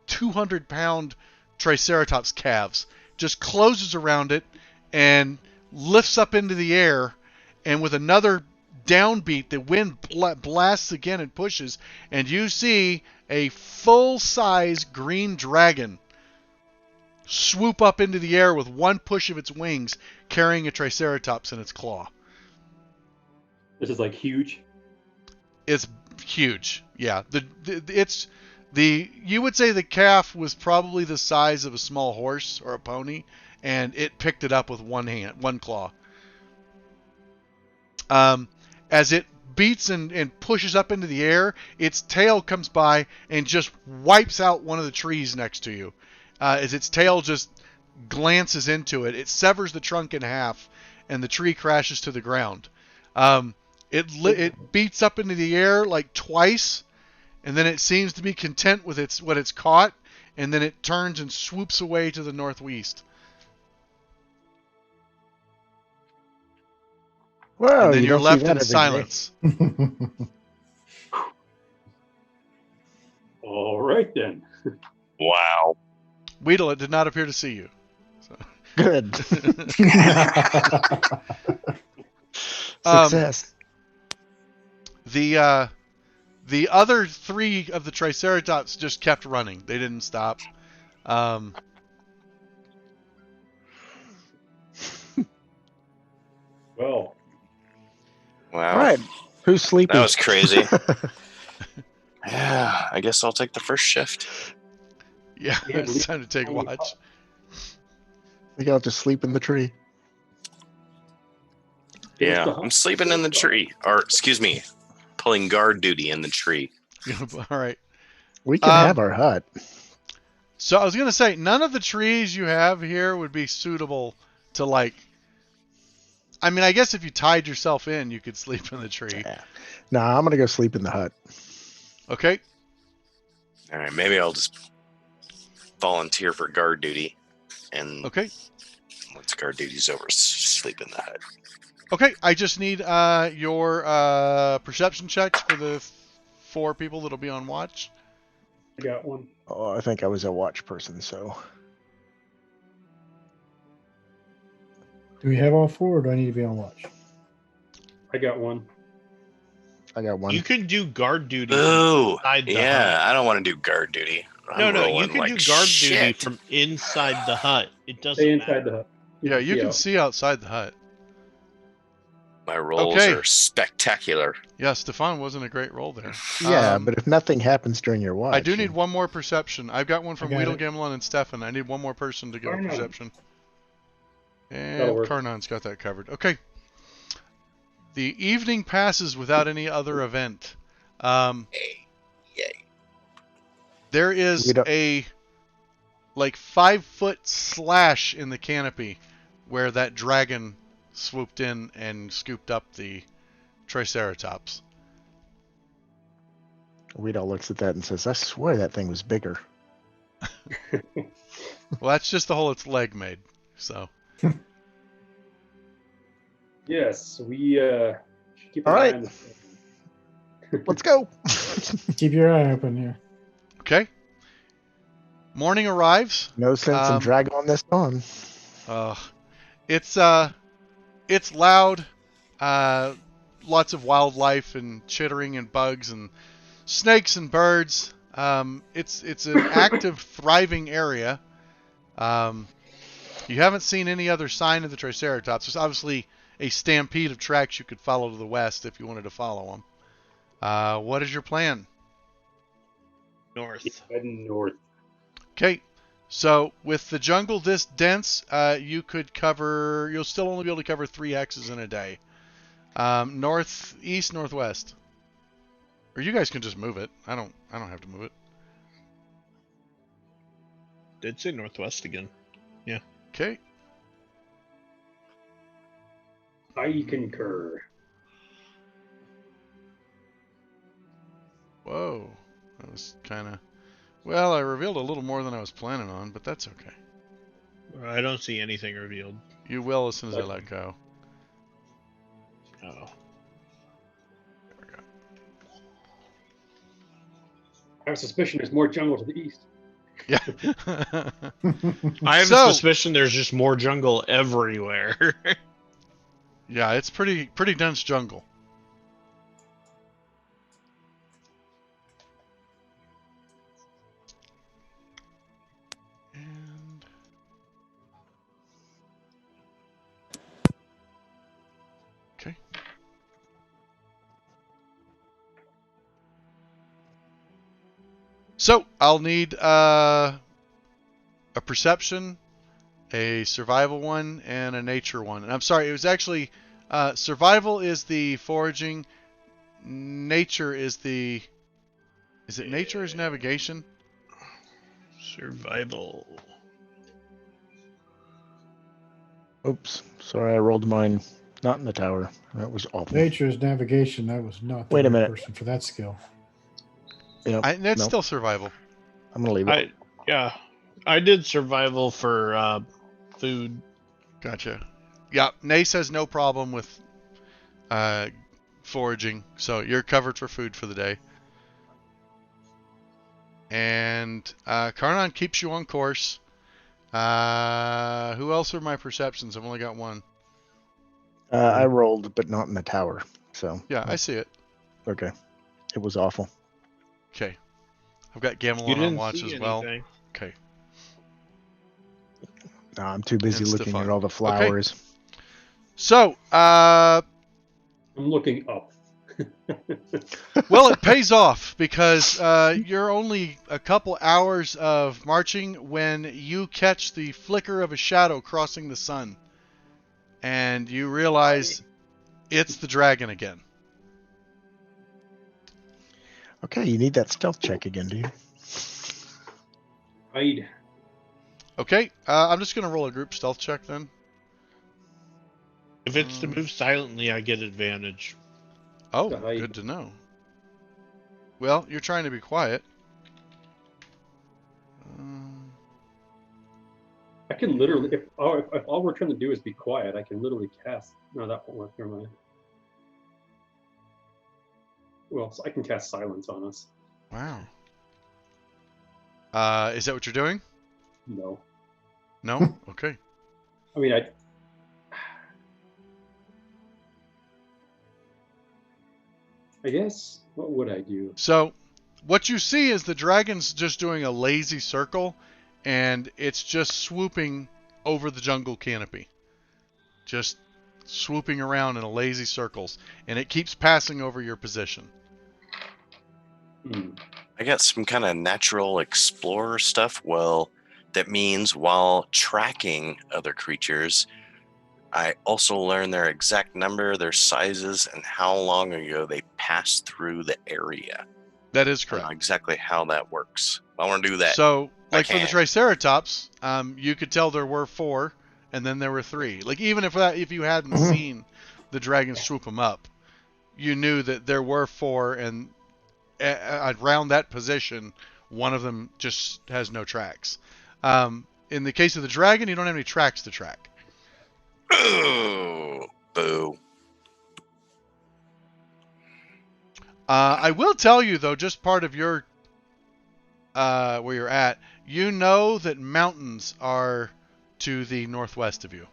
200-pound triceratops calves, just closes around it and lifts up into the air, and with another downbeat the wind blasts again and pushes, and you see a full-size green dragon swoop up into the air with one push of its wings, carrying a triceratops in its claw. This is like huge. It's huge. Yeah. You would say the calf was probably the size of a small horse or a pony, and it picked it up with one claw. As it beats and pushes up into the air, its tail comes by and just wipes out one of the trees next to you. As its tail just glances into it, it severs the trunk in half, and the tree crashes to the ground. It beats up into the air like twice, and then it seems to be content with what it's caught, and then it turns and swoops away to the northwest. Well, And then you you're don't see left that in every day. silence. All right then. Wow. Weedle, it did not appear to see you. So. Good. Um, Success. The other three of the Triceratops just kept running. They didn't stop. Well, Wow. All right. Who's sleeping? That was crazy. Yeah, I guess I'll take the first shift. Yeah, Yeah, it's time to take watch. I think I'll just sleep in the tree. Yeah, I'm sleeping in the tree. Or, excuse me, pulling guard duty in the tree. All right. We can have our hut. So I was going to say, none of the trees you have here would be suitable to, like... I mean, I guess if you tied yourself in, you could sleep in the tree. Yeah. Nah, I'm going to go sleep in the hut. Okay. All right, maybe I'll just volunteer for guard duty. And Okay. once guard duty's over, sleep in the hut. Okay, I just need your perception checks for the 4 people that'll be on watch. I got one. Oh, I think I was a watch person, so Do we have all 4, or do I need to be on watch? I got one. I got one. You can do guard duty from Ooh, inside the yeah. hut. I don't want to do guard duty. I'm No, you rolling can like do guard duty shit. from inside the hut. It doesn't Stay matter. inside the hut. Yeah, you can out. see outside the hut. My rolls Okay. are spectacular. Yeah, Stefan wasn't a great roll there. Yeah, but if nothing happens during your watch, I do need one more perception. I've got one from got Weedle it. Gimlin and Stefan. I need one more person to give a Karnan. perception. That'll And work. Karnan's got that covered. Okay. The evening passes without any other event. Yay. There is We don't- a 5-foot slash in the canopy where that dragon swooped in and scooped up the Triceratops. Weedle looks at that and says, "I swear that thing was bigger." Well, that's just the hole its leg made. So, Yes, we should keep an All eye right. on this. Let's go. Keep your eye open here. okay. Morning arrives. No sense in dragging on this on. It's loud. Lots of wildlife and chittering and bugs and snakes and birds. It's an active, thriving area. You haven't seen any other sign of the Triceratops. There's obviously a stampede of tracks you could follow to the west if you wanted to follow them. What is your plan? North. Heading north. Okay, so with the jungle this dense, you'll still only be able to cover 3 hexes in a day. Northeast, northwest. Or you guys can just move it. I don't have to move it. Did say northwest again. Okay. I concur. Whoa. That was kind of... Well, I revealed a little more than I was planning on, but that's okay. I don't see anything revealed. You will as soon as I let go. Oh. I have a suspicion there's more jungle to the east. Yeah. I have So- a suspicion there's just more jungle everywhere. Yeah, it's pretty dense jungle. And okay. So I'll need a perception, a survival one, and a nature one. And I'm sorry, it was actually survival is the foraging. Nature is the. Is it nature or is navigation? Survival. Oops. Sorry, I rolled mine. Not in the tower. That was awful. Nature's navigation. That was not the Wait a right minute. person for that skill. Yep. It's Nope. still survival. I'm gonna leave it. I did survival for food. Gotcha. Yeah, Nace has no problem with foraging, so you're covered for food for the day. And Karnan keeps you on course. Who else are my perceptions? I've only got one. I rolled, but not in the tower. So Yeah, I see it. okay. It was awful. Okay. I've got You Gamelon on didn't watch see as well. anything. Okay. No, I'm too busy And looking Stefan. at all the flowers. So, I'm looking up. well, it pays off because you're only a couple hours of marching when you catch the flicker of a shadow crossing the sun. And you realize it's the dragon again. Okay, you need that stealth check again, do you? Hide. Okay, I'm just going to roll a group stealth check then. If it's to move silently, I get advantage. Oh, To hide. good to know. Well, you're trying to be quiet. I can literally, if all we're trying to do is be quiet, I can literally cast. No, that won't work. Never mind. Well, so I can cast silence on us. Wow. Is that what you're doing? No, No? Okay. I mean I guess what would I do? So, what you see is the dragon's just doing a lazy circle, and it's just swooping over the jungle canopy. Just swooping around in a lazy circles, and it keeps passing over your position. I got some kind of natural explorer stuff. Well, that means while tracking other creatures, I also learn their exact number, their sizes, and how long ago they passed through the area. That is I don't know correct. exactly how that works. I want to do that. So, I like for the can't. Triceratops, you could tell there were 4, and then there were 3. Like even if you hadn't seen the dragon swoop them up, you knew that there were 4, and around that position, one of them just has no tracks. In the case of the dragon, you don't have any tracks to track. Ooh, boo. I will tell you though, just part of your where you're at, you know that mountains are to the northwest of you.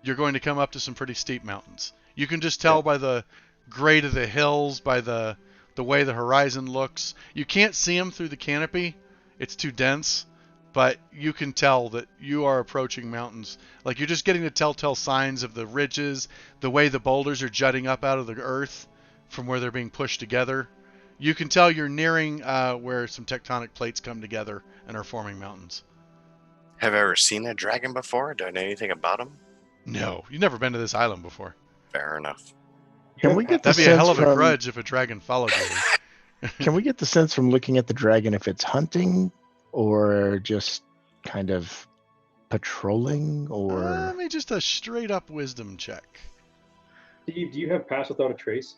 You're going to come up to some pretty steep mountains. You can just tell by the grade of the hills, by the way the horizon looks. You can't see them through the canopy. It's too dense, but you can tell that you are approaching mountains. Like you're just getting the telltale signs of the ridges, the way the boulders are jutting up out of the earth from where they're being pushed together. You can tell you're nearing where some tectonic plates come together and are forming mountains. Have I ever seen a dragon before? Do I know anything about them? No, you've never been to this island before. Fair enough. Can we get the That'd be a hell sense of a from grudge if a dragon followed you. Can we get the sense from looking at the dragon if it's hunting or just kind of patrolling or Maybe just a straight up wisdom check. Steve, do you have pass without a trace?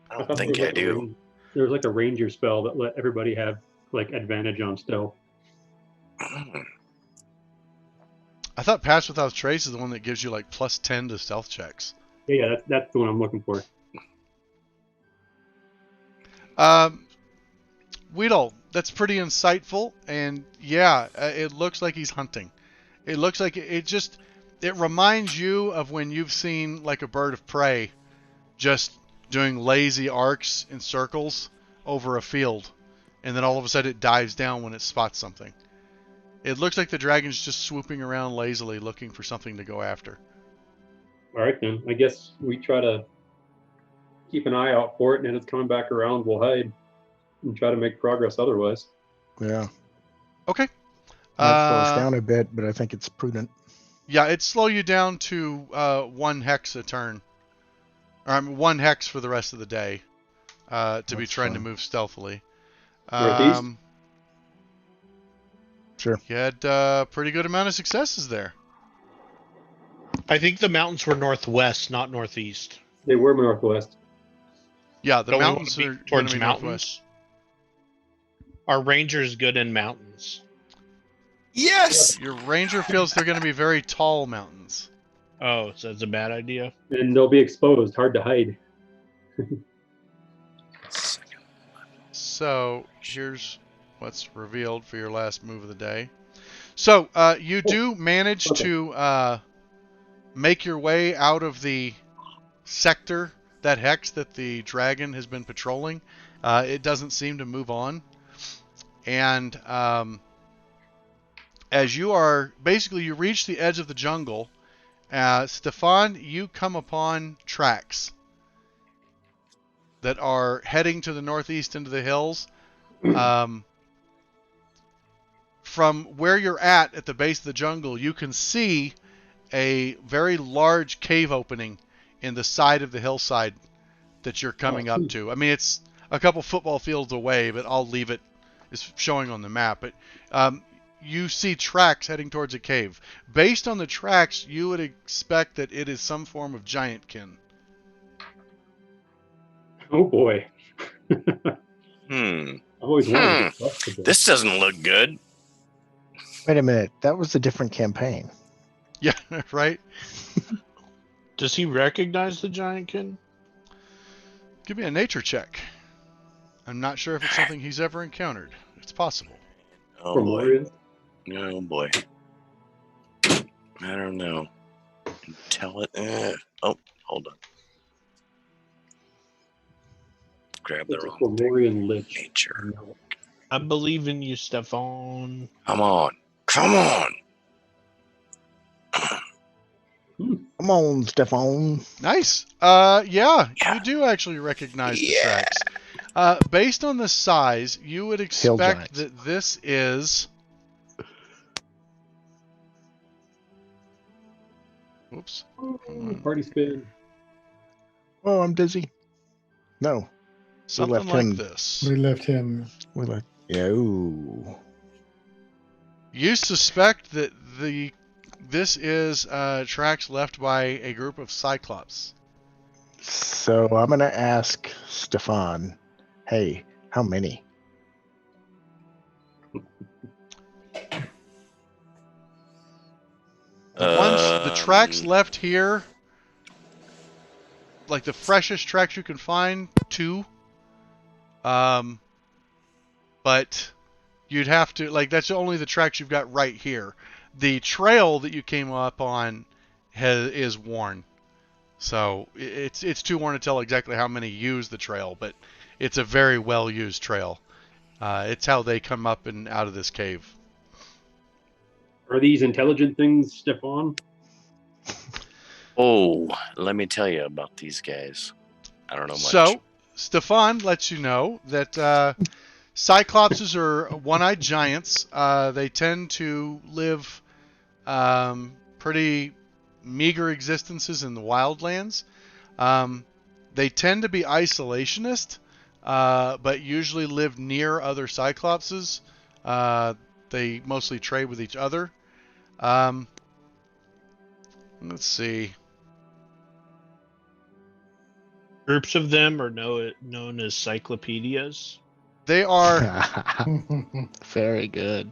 I thought don't think there I was do. There was like a ranger spell that let everybody have like advantage on stealth. I thought Pass Without Trace is the one that gives you like plus 10 to stealth checks. Yeah, that's the one I'm looking for. Weedle, that's pretty insightful, and yeah, it looks like he's hunting. It looks like it reminds you of when you've seen like a bird of prey just doing lazy arcs in circles over a field, and then all of a sudden it dives down when it spots something. It looks like the dragon's just swooping around lazily looking for something to go after. All right, then. I guess we try to keep an eye out for it, and then it's coming back around. We'll hide and try to make progress otherwise. yeah. Okay. Might slow us down a bit, but I think it's prudent. Yeah, it'd slow you down to 1 hex a turn. Or 1 hex for the rest of the day to be That's trying to fine. move stealthily. Northeast? Sure. You had a pretty good amount of successes there. I think the mountains were northwest, not northeast. They were northwest. Yeah, the Don't we wanna mountains be are going towards to be mountains. northwest. Our ranger's good in mountains. Yes! Your ranger feels they're going to be very tall mountains. Oh, so that's a bad idea. And they'll be exposed, hard to hide. So here's what's revealed for your last move of the day. So you do manage to make your way out of the sector, that hex that the dragon has been patrolling. It doesn't seem to move on. And as you are, basically you reach the edge of the jungle, Stefan, you come upon tracks that are heading to the northeast into the hills. From where you're at the base of the jungle, you can see a very large cave opening in the side of the hillside that you're coming up to. I mean, it's a couple football fields away, but I'll leave it as showing on the map. But you see tracks heading towards a cave. Based on the tracks, you would expect that it is some form of giantkin. Oh boy. always wanted to get busted. This doesn't look good. Wait a minute. That was a different campaign. Yeah, right? Does he recognize the giantkin? Give me a nature check. I'm not sure if it's something he's ever encountered. It's possible. Oh From boy. Lorian. Oh boy. I don't know. Tell it. Oh, hold on. Grab the It's a wrong thing. Fomorian Lich. Nature. No. I believe in you, Stefan. Come on. Come on. Come on, Stefan. Nice. Yeah, you do actually recognize the tracks. Based on the size, you would expect giants. that this is. Whoops. Party spin. Oh, I'm dizzy. No, Something left like him. this. We left him. we left. Yeah. Ooh. You suspect that this is tracks left by a group of Cyclops. So I'm gonna ask Stefan. Hey, how many? The tracks left here, like the freshest tracks you can find, 2. But you'd have to, like, that's only the tracks you've got right here. The trail that you came up on is worn. So it's too worn to tell exactly how many use the trail, but it's a very well used trail. It's how they come up and out of this cave. Are these intelligent things, Stefan? Oh, let me tell you about these guys. I don't know much. So, Stefan lets you know that Cyclopses are one-eyed giants. They tend to live pretty meager existences in the wildlands. They tend to be isolationist, but usually live near other Cyclopses. They mostly trade with each other. Let's see. Groups of them are known as cyclopedias. They are... Very good.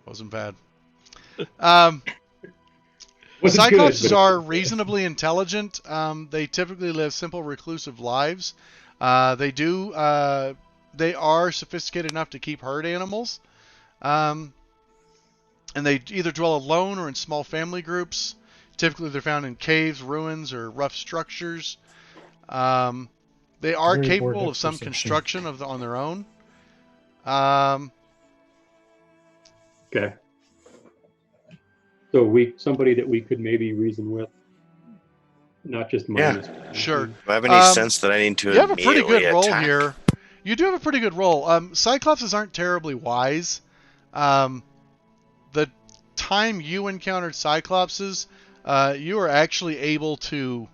Wasn't bad. Wasn't Cyclopses good, but- are reasonably intelligent. They typically live simple, reclusive lives. They are sophisticated enough to keep herd animals. And they either dwell alone or in small family groups. Typically, they're found in caves, ruins, or rough structures. They are Very capable bored of some perception. construction on their own. Okay. So somebody that we could maybe reason with, not just minus. Sure. Do I have any sense that I need to You have a pretty good immediately roll attack? here. You do have a pretty good roll. Cyclopses aren't terribly wise. The time you encountered Cyclopses, you were actually able to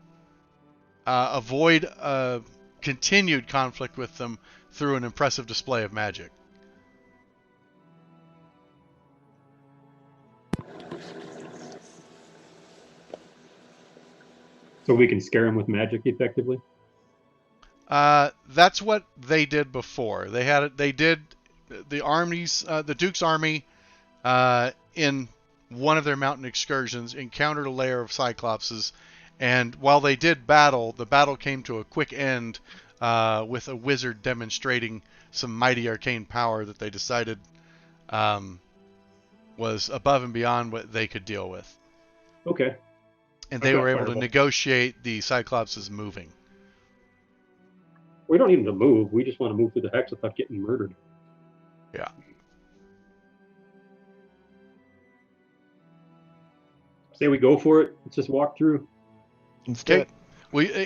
avoid a continued conflict with them through an impressive display of magic. So we can scare them with magic effectively. That's what they did before. They did the armies, the Duke's army, in one of their mountain excursions, encountered a lair of Cyclopses, and while they did battle, the battle came to a quick end with a wizard demonstrating some mighty arcane power that they decided was above and beyond what they could deal with. Okay. And they Okay, were able to fireball. negotiate the Cyclopses moving. We don't need them to move. We just want to move through the hex without getting murdered. Yeah. Say we go for it. Let's just walk through. Let's do Okay. it.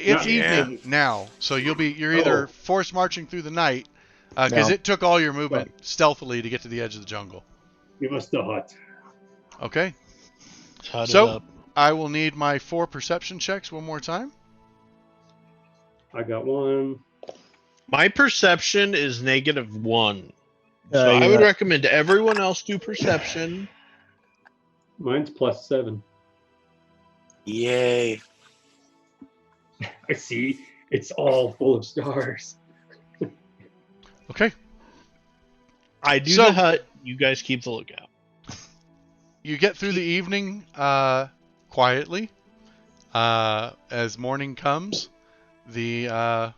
It's Yeah. evening now, so you're either forced marching through the night because No. it took all your movement stealthily to get to the edge of the jungle. Give us the hut. Okay. Hut it So up. I will need my 4 perception checks one more time. I got one. My perception is -1. So Yeah. I would recommend everyone else do perception. Mine's +7. Yay. I see. It's all full of stars. Okay. I do So- the hut. You guys keep the lookout. You get through the evening quietly. As morning comes, you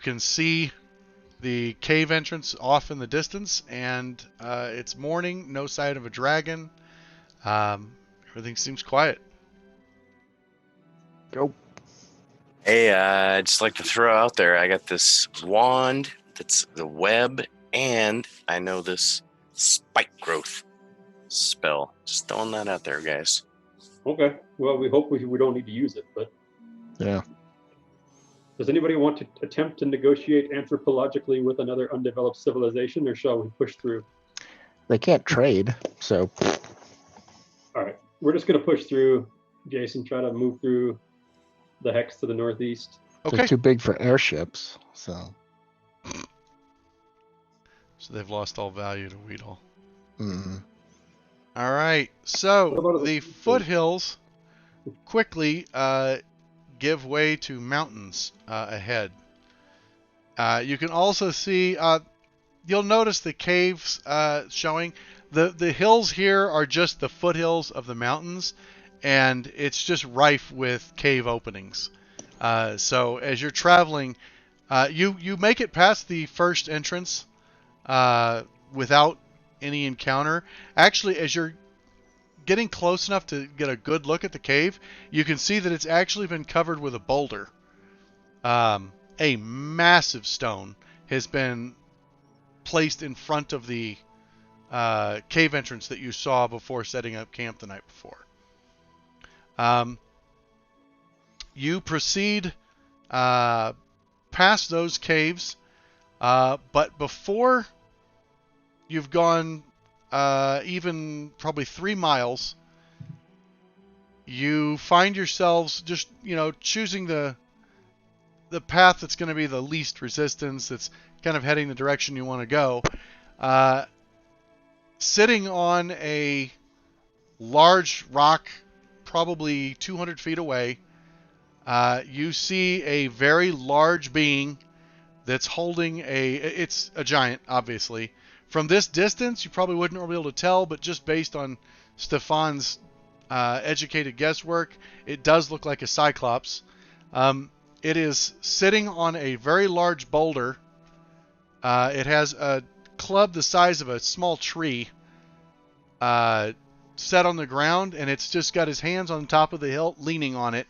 can see the cave entrance off in the distance, and it's morning. No sight of a dragon. Everything seems quiet. Go. Hey, I'd just like to throw out there, I got this wand that's the web, and I know this spike growth spell. Just throwing that out there, guys. Okay. Well, we hope we don't need to use it, but Yeah. does anybody want to attempt to negotiate anthropologically with another undeveloped civilization, or shall we push through? They can't trade, so All right. We're just going to push through. Jason, try to move through the hex to the northeast. Okay. they're too big for airships. So. So they've lost all value to Weedle. Mm. All right. What So about the foothills quickly give way to mountains ahead. You can also see. You'll notice the caves showing. The hills here are just the foothills of the mountains, and it's just rife with cave openings. So as you're traveling, you make it past the first entrance without any encounter. Actually, as you're getting close enough to get a good look at the cave, you can see that it's actually been covered with a boulder. A massive stone has been placed in front of the cave entrance that you saw before setting up camp the night before. You proceed past those caves, but before you've gone even probably 3 miles, you find yourselves just, choosing the path that's going to be the least resistance, that's kind of heading the direction you want to go. Sitting on a large rock, probably 200 feet away, you see a very large being that's holding it's a giant, obviously. From this distance, you probably wouldn't be able to tell, but just based on Stefan's educated guesswork, it does look like a cyclops. It is sitting on a very large boulder. It has a club the size of a small tree set on the ground, and it's just got his hands on top of the hilt, leaning on it,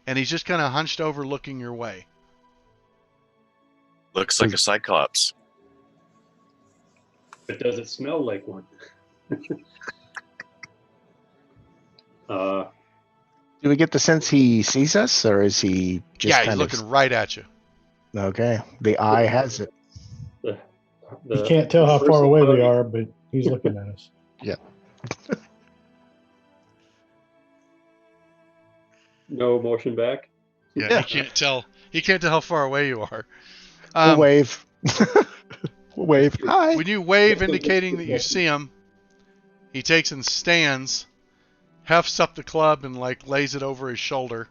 and he's just kind of hunched over looking your way. Looks like a cyclops. But does it smell like one? Do we get the sense he sees us, or is he just Yeah, he's kind looking right at you. Okay, the eye has it. You can't tell how far away we are, but he's looking at us. No motion back. Yeah, he can't tell. He can't tell how far away you are. We'll wave. We'll wave. Hi. When you wave, indicating that you see him, he takes and stands, hefts up the club and lays it over his shoulder,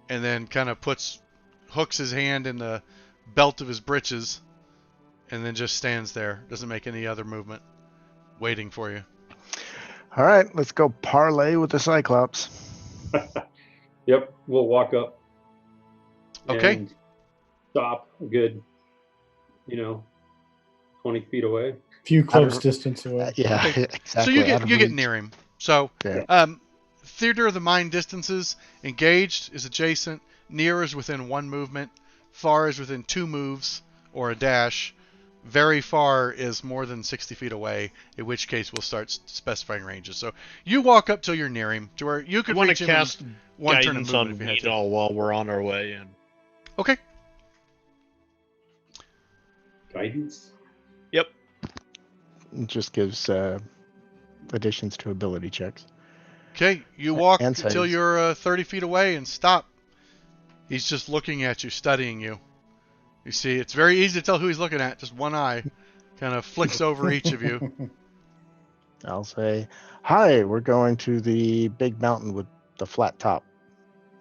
and then kind of hooks his hand in the belt of his breeches, and then just stands there. Doesn't make any other movement, waiting for you. All right, let's go parlay with the Cyclops. Yep, we'll walk up. Okay. And stop a good, 20 feet away. Few close distance away. Yeah, Okay. exactly. So you out of get reach. near him. So, Yeah. Theater of the Mind distances: engaged is adjacent, near is within 1 movement, far is within 2 moves or a dash, very far is more than 60 feet away, in which case we'll start specifying ranges. So you walk up till you're near him, to where you could want reach to him in cast 1 turn of guidance movement on if you had to. Weedle while we're on our way in. Okay. Guidance? Yep. It just gives additions to ability checks. Okay, you walk And until saves. you're 30 feet away and stop. He's just looking at you, studying you. You see, it's very easy to tell who he's looking at. Just one eye kind of flicks over each of you. I'll say, hi, we're going to the big mountain with the flat top.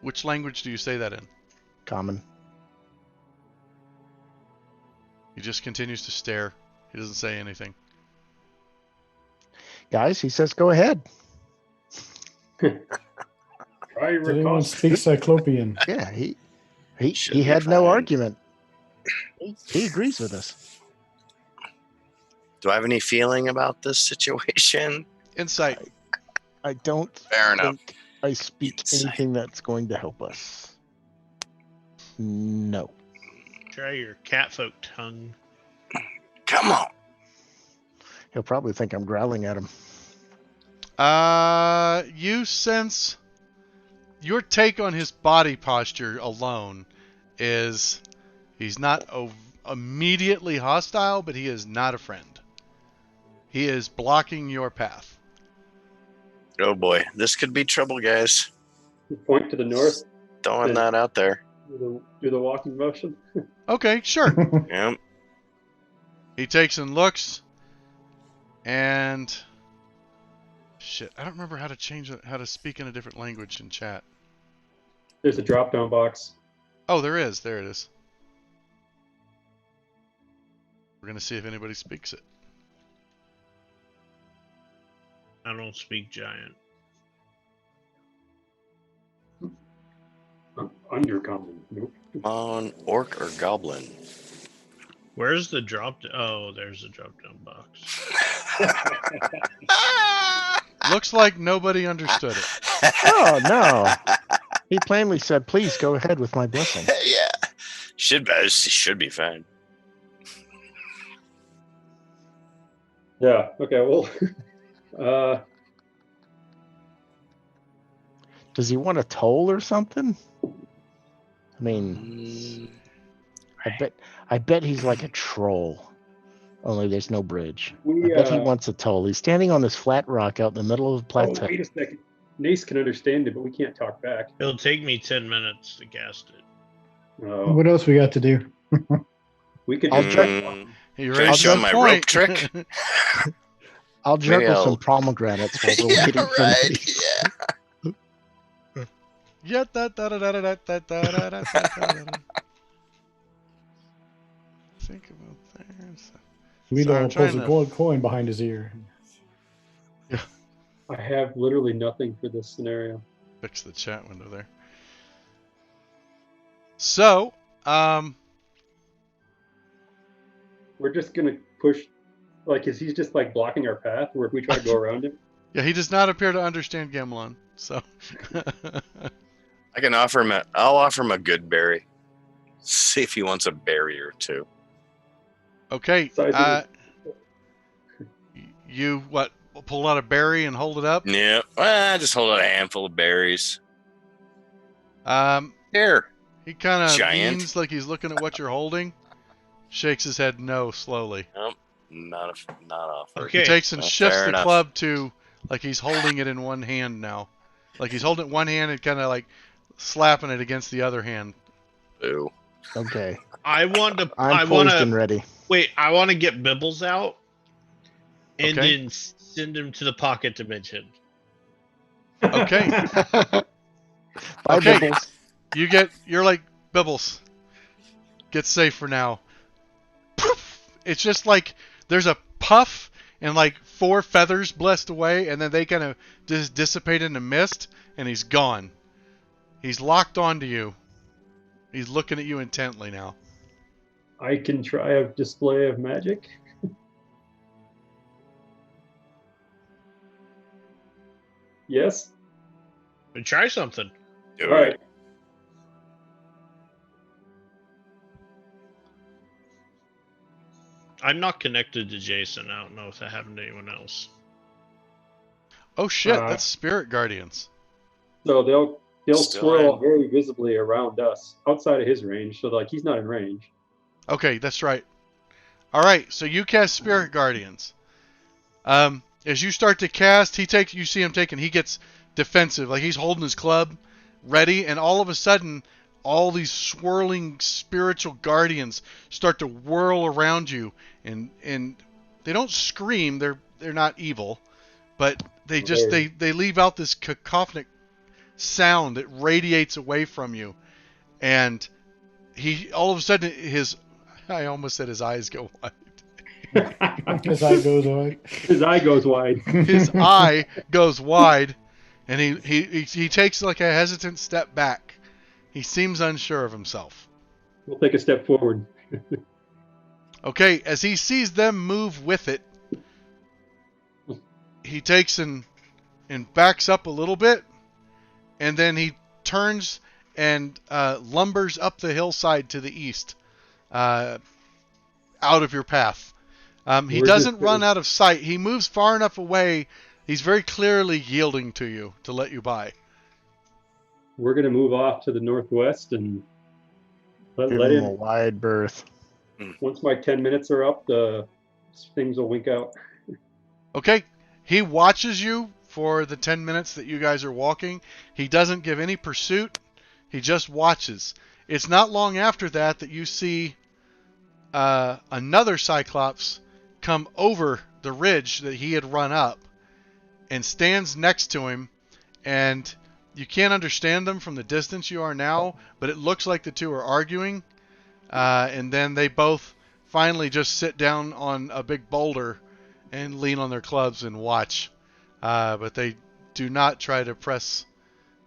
Which language do you say that in? Common. He just continues to stare He doesn't say anything. Guys, he says go ahead. Try your Does anyone request. speak Cyclopean? Yeah, he Should be had no fine. argument. He agrees with us. Do I have any feeling about this situation? Insight. I don't Fair enough. think I speak Insight. anything that's going to help us. No. Try your catfolk tongue. Come on. He'll probably think I'm growling at him. You sense your take on his body posture alone is he's not immediately hostile, but he is not a friend. He is blocking your path. Oh boy, this could be trouble, guys. Point to the north. Throwing that out there. Do the walking motion. Okay, sure. Yep. He takes and looks, and shit, I don't remember how to speak in a different language in chat. There's a drop-down box. Oh, there is. There it is. We're gonna see if anybody speaks it. I don't speak giant. Undercommon. Nope. On orc or goblin? Where's the drop? Oh, there's a drop down box. Looks like nobody understood it. Oh, no. He plainly said, please go ahead with my blessing. Yeah. Should be fine. Yeah. Okay. Well. Does he want a toll or something? I mean, I bet he's like a troll. Only there's no bridge. I bet he wants a toll. He's standing on this flat rock out in the middle of the plateau. Oh, wait a second. Nace can understand it, but we can't talk back. It'll take me 10 minutes to cast it. What else we got to do? We could. I'll just- check. He Can I raised show a my point. rope trick? I'll juggle Maybe some I'll- pomegranates while we're Yeah, waiting for right. Nace. Yeah. Yeah, da da da da da da da da da da da. Think about that. We Sorry, I'm don't trying pulls a to- gold coin behind his ear. I have literally nothing for this scenario. Fix the chat window there. So, We're just gonna push. Like, is he just like blocking our path, or if we try to go around him? yeah, he does not appear to understand Gamelon. So, I can offer him I'll offer him a good berry. See if he wants a berry or two. okay. Size You what? Pull out a berry and hold it up. Yeah. Well, just hold out a handful of berries. Here. He kind of Giant. leans like he's looking at what you're holding. Shakes his head no slowly. Not offered. Okay. He takes and Well, shifts fair the enough. club to like he's holding it in one hand now. Like he's holding it in one hand and kind of like slapping it against the other hand. Ooh. Okay. I want to. I'm I want poised and to ready. wait. I want to get Bibbles out, and Okay. then send him to the pocket dimension. Okay. Bye, Okay. Bibbles. You're like, Bibbles, get safe for now. Poof! It's just like there's a puff and like 4 feathers blessed away, and then they kind of just dissipate into mist, and he's gone. He's locked onto you. He's looking at you intently now. I can try a display of magic. Yes. Try something. Do All right. it. I'm not connected to Jason. I don't know if that happened to anyone else. Oh shit, Uh, that's Spirit Guardians. So they'll Still swirl in. very visibly around us, outside of his range. So like he's not in range. Okay, that's right. All right, so you cast Spirit Guardians. As you start to cast, you see him taking, he gets defensive, like he's holding his club ready, and all of a sudden, all these swirling spiritual guardians start to whirl around you, and they don't scream, they're not evil, but they just they leave out this cacophonic sound that radiates away from you, and he all of a sudden I almost said his eyes go wide. His eye goes away. His eye goes wide. His eye goes wide, and he takes like a hesitant step back. He seems unsure of himself. We'll take a step forward. Okay, as he sees them move with it, he takes and backs up a little bit, and then he turns and lumbers up the hillside to the east, out of your path. He doesn't run out of sight. He moves far enough away. He's very clearly yielding to you to let you by. We're going to move off to the northwest and Give let him a him. wide berth. Once my 10 minutes are up, the things will wink out. Okay, he watches you for the 10 minutes that you guys are walking. He doesn't give any pursuit. He just watches. It's not long after that that you see another Cyclops come over the ridge that he had run up and stands next to him, and you can't understand them from the distance you are now, but it looks like the two are arguing, and then they both finally just sit down on a big boulder and lean on their clubs and watch, but they do not try to press,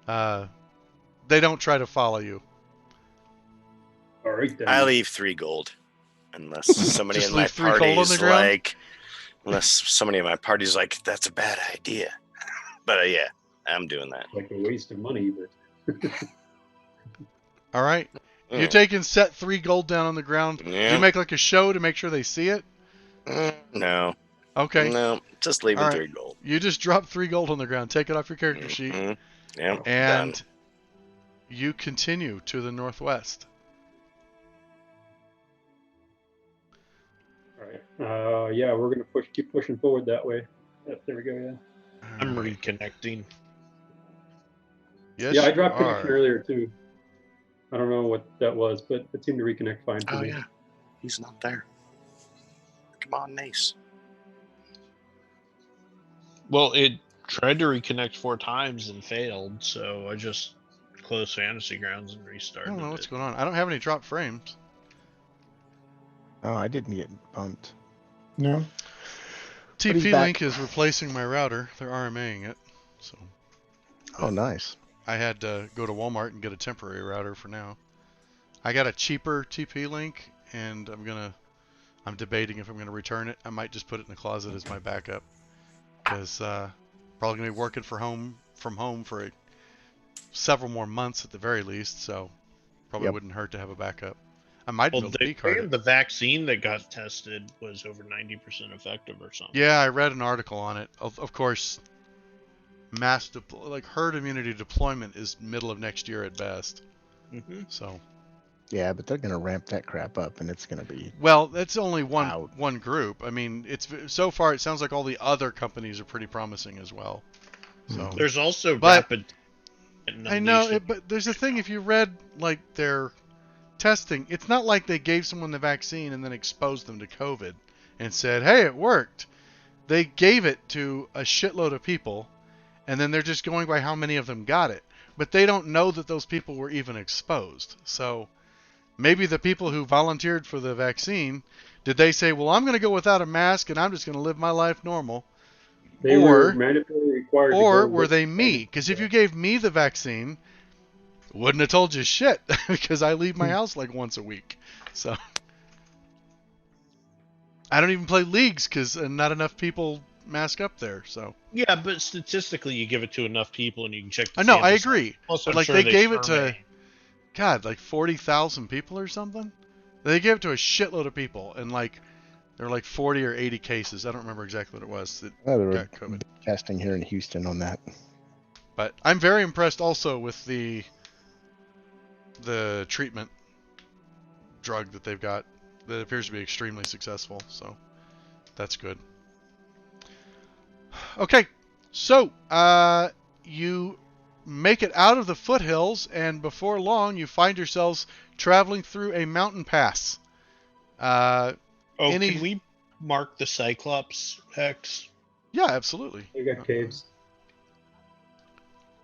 they don't try to follow you. All right, then. I leave 3 gold. Unless somebody Just in my leave 3 gold on party's the ground? like, that's a bad idea. But yeah, I'm doing that. Like a waste of money, but All right. You Mm. take and set 3 gold down on the ground. Yeah. Do you make like a show to make sure they see it? No. Okay. No, just leaving All right. 3 gold. You just drop 3 gold on the ground. Take it off your character sheet. Mhm. Yeah, And done. you continue to the northwest. all right. Yeah, we're going to keep pushing forward that way. Yep, there we go. Yeah. I'm reconnecting. Yes, Yeah, I you dropped are. connection earlier too. I don't know what that was, but it seemed to reconnect fine for Oh me. yeah, he's not there. Come on, Nace. Well, it tried to reconnect 4 times and failed, so I just closed Fantasy Grounds and I restarted. don't know what's it. going on. I don't have any drop frames. Oh, I didn't get bumped. No. But he's TP back. Link is replacing my router. They're RMAing it. So Oh, nice. I had to go to Walmart and get a temporary router for now. I got a cheaper TP Link, and I'm debating if I'm gonna return it. I might just put it in the closet as my backup, because probably gonna be working from home for several more months at the very least. So probably Yep. wouldn't hurt to have a backup. I might be Well, able to they B-card say it. the vaccine that got tested was over 90% effective or something. Yeah, I read an article on it. Of course, herd immunity deployment is middle of next year at best. Mm-hmm. So, Yeah, but they're gonna ramp that crap up, and it's gonna be. well, that's only Out. one group. I mean, it's so far it sounds like all the other companies are pretty promising as well. So There's also But- rapid. I know, but there's a thing. If you read like their testing, it's not like they gave someone the vaccine and then exposed them to COVID and said, "Hey, it worked." They gave it to a shitload of people, and then they're just going by how many of them got it. But they don't know that those people were even exposed. So maybe the people who volunteered for the vaccine, did they say, "Well, I'm going to go without a mask and I'm just going to live my life normal"? They were mandatory required. Or to go were with they the me? Because if you gave me the vaccine, wouldn't have told you shit, because I leave my house like once a week. So I don't even play leagues because not enough people mask up there. So Yeah, but statistically, you give it to enough people and you can check. The I know, I samples. agree. Plus, But I'm like sure they gave it to, survey. God, like 40,000 people or something. They gave it to a shitload of people, and like there were like 40 or 80 cases. I don't remember exactly what it was that Oh, they were got COVID. testing here in Houston on that. But I'm very impressed also with the treatment drug that they've got that appears to be extremely successful. So that's good. Okay, so you make it out of the foothills, and before long you find yourselves traveling through a mountain pass. Can we mark the Cyclops hex? Yeah, absolutely. They got caves.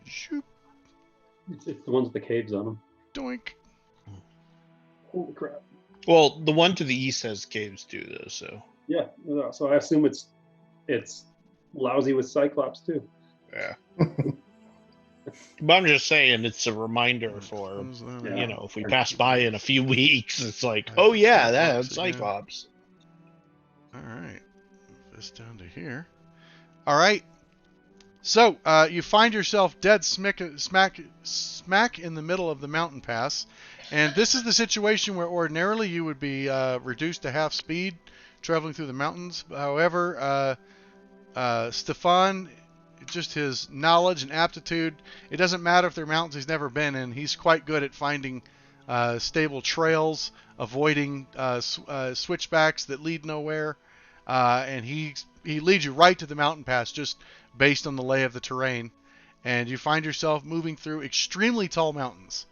Shoop, It's the ones with the caves on them. doink. Holy crap! Well, the one to the east has caves too, though. So Yeah. So I assume it's lousy with Cyclops too. Yeah. But I'm just saying, it's a reminder for, Yeah. if we pass by in a few weeks, it's like, oh yeah, that's again. Cyclops. All right, move this down to here. All right. So you find yourself dead smack in the middle of the mountain pass, and this is the situation where ordinarily you would be reduced to half speed traveling through the mountains. However, Stefan, just his knowledge and aptitude, it doesn't matter if they're mountains he's never been in. He's quite good at finding stable trails, avoiding switchbacks that lead nowhere, and he leads you right to the mountain pass just based on the lay of the terrain. And you find yourself moving through extremely tall mountains.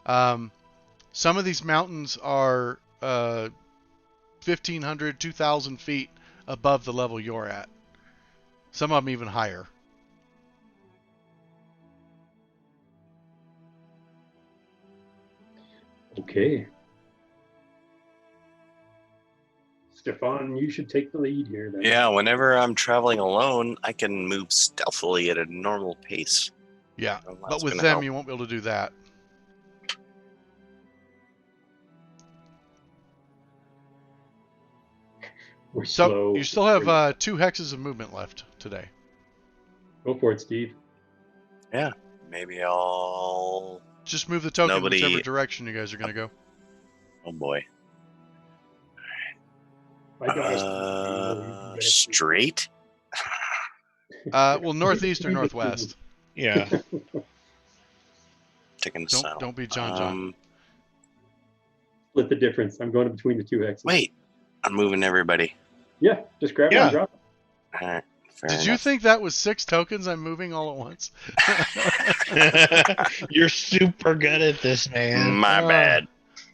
Some of these mountains are 1,500, 2,000 feet above the level you're at. Some of them even higher. Okay. Stefan, you should take the lead here then. Yeah, whenever I'm traveling alone, I can move stealthily at a normal pace. Yeah, Well, but that's with gonna them help. you won't be able to do that. We're So slow. you still have 2 hexes of movement left today. Go for it, Steve. Yeah, maybe I'll... Just move the token Nobody- whichever direction you guys are going to go. Oh boy. I got Straight? Well, northeast or northwest. Yeah. Taking the saddle. Don't be John. Split the difference. I'm going between the 2 hexes. Wait, I'm moving everybody. Yeah, just grab it Yeah. and drop it. All right. Did you think that was 6 tokens I'm moving all at once? You're super good at this, man. My bad.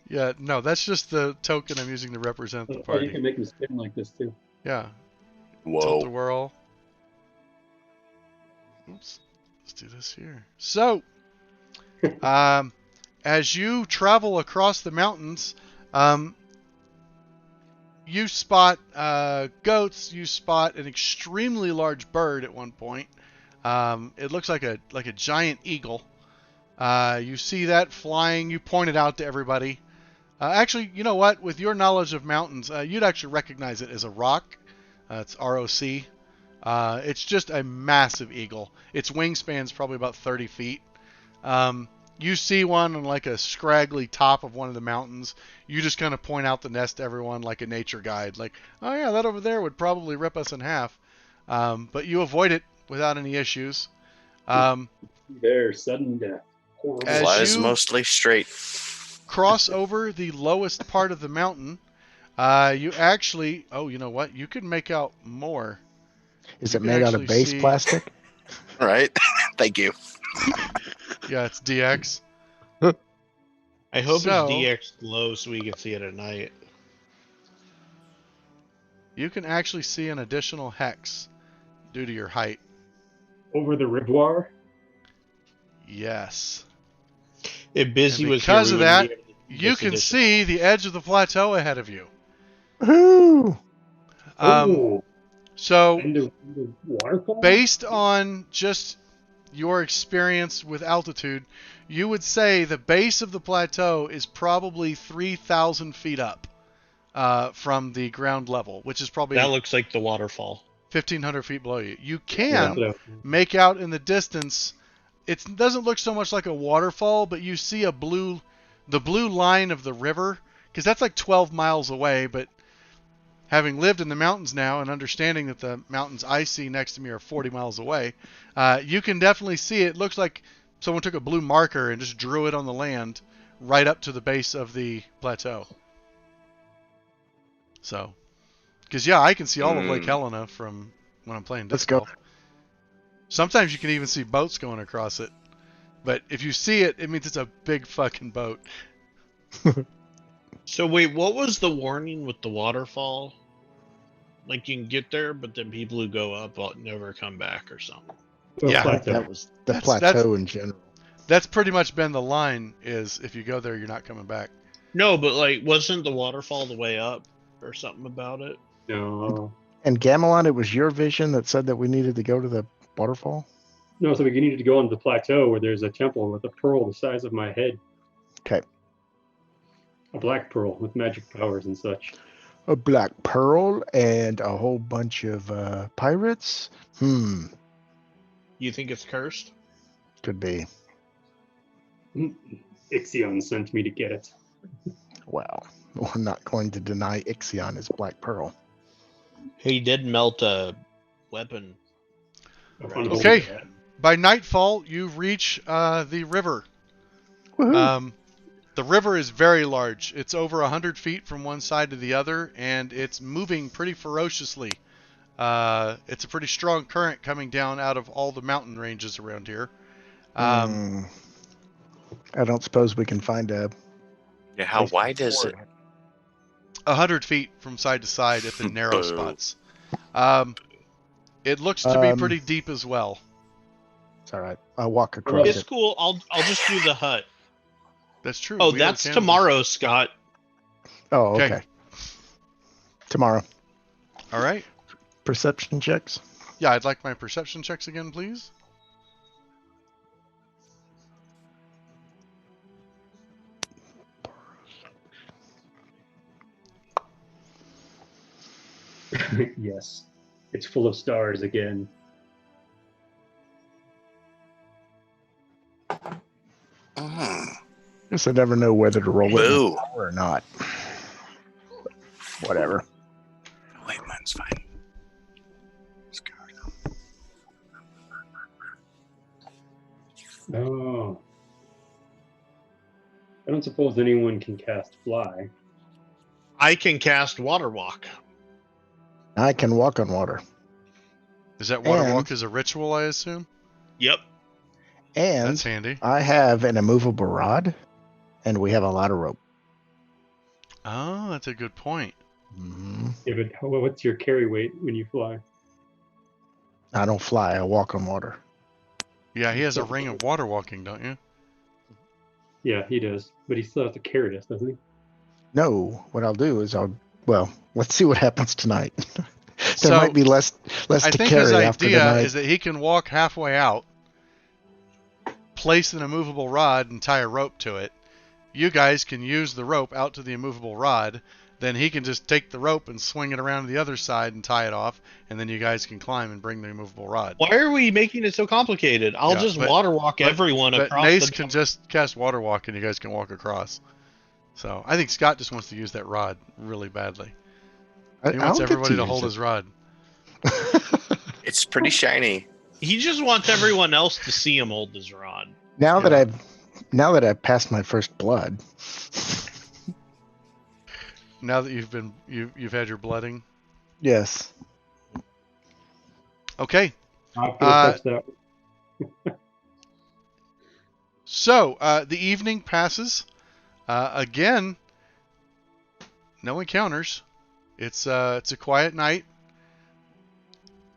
Yeah, no, that's just the token I'm using to represent the Oh, you party. can make them spin like this too. Yeah. Whoa. Tilt-a-whirl. Oops. Let's do this here. So, as you travel across the mountains, you spot goats. You spot an extremely large bird at one point. It looks like a giant eagle. You see that flying. You point it out to everybody. Actually, you know what? With your knowledge of mountains, you'd actually recognize it as a rock. It's ROC. It's just a massive eagle. Its wingspan's probably about 30 feet. You see one on like a scraggly top of one of the mountains. You just kind of point out the nest to everyone like a nature guide. Like, oh yeah, that over there would probably rip us in half. But you avoid it without any issues. Their sudden death. Horrible. As Flies you- mostly straight. Cross over the lowest part of the mountain. You actually, oh, you know what? You can make out more. Is You it can made out of actually base see- plastic? Right? Thank you. Yeah, it's DX. I hope So- it's DX low so we can see it at night. You can actually see an additional hex due to your height. Over the rivoire. Yes. If Busy And was because here, of we that, wouldn't be able to do You this can additional. see the edge of the plateau ahead of you. Woohoo! So, And the waterfall. based on just your experience with altitude, you would say the base of the plateau is probably 3,000 feet up from the ground level, which is probably That looks like the waterfall. 1,500 feet below you. You can That's what I- make out in the distance. It doesn't look so much like a waterfall, but you see the blue line of the river, because that's like 12 miles away. But having lived in the mountains now and understanding that the mountains I see next to me are 40 miles away, you can definitely see it. It looks like someone took a blue marker and just drew it on the land right up to the base of the plateau. So, because yeah, I can see all of Lake Helena from when I'm playing Let's disc go. golf. Sometimes you can even see boats going across it. But if you see it, it means it's a big fucking boat. So wait, what was the warning with the waterfall? Like you can get there, but then people who go up never come back or something. Yeah. plateau. That was the That's- plateau in general. That's pretty much been the line, is if you go there, you're not coming back. No, but like, wasn't the waterfall the way up or something about it? No. And Gamelon, it was your vision that said that we needed to go to the waterfall? No, so we needed to go on the plateau where there's a temple with a pearl the size of my head. Okay. A black pearl with magic powers and such. A black pearl and a whole bunch of pirates? You think it's cursed? Could be. Ixion sent me to get it. Well, we're not going to deny Ixion his black pearl. He did melt a weapon. Okay. By nightfall, you reach the river. Woohoo. The river is very large. It's over 100 feet from one side to the other, and it's moving pretty ferociously. It's a pretty strong current coming down out of all the mountain ranges around here. I don't suppose we can find a... Yeah, how wide is it? 100 feet from side to side at the narrow spots. It looks to be pretty deep as well. It's all right. I'll walk across It's it. cool. I'll just do the hut. That's true. Oh, that's tomorrow, Scott. Oh, Okay. okay. Tomorrow. All right. Perception checks. Yeah, I'd like my perception checks again, please. Yes. It's full of stars again. Guess I never know whether to roll it Boo. or not. Whatever. Wait, mine's fine. Oh. I don't suppose anyone can cast fly. I can cast water walk. I can walk on water. Is that water And- walk as a ritual, I assume? Yep. And That's handy. I have an immovable rod, and we have a lot of rope. Oh, that's a good point. Yeah, but what's your carry weight when you fly? I don't fly. I walk on water. Yeah, he has a ring of water walking, don't you? Yeah, he does. But he still has to carry us, doesn't he? No, what I'll do is let's see what happens tonight. there So, might be less I to think carry his after the idea night. is that he can walk halfway out, place an immovable rod, and tie a rope to it. You guys can use the rope out to the immovable rod. Then he can just take the rope and swing it around to the other side and tie it off, and then you guys can climb and bring the immovable rod. Why are we making it so complicated? I'll just water walk everyone But across Nace the... can just cast water walk, and you guys can walk across. So I think Scott just wants to use that rod really badly. He wants everybody to hold his rod. It's pretty shiny. He just wants everyone else to see him hold his rod. Now that I've passed my first blood. Now that you've had your blooding. Yes. Okay. I'll touch that. So the evening passes. Again, no encounters. It's a quiet night.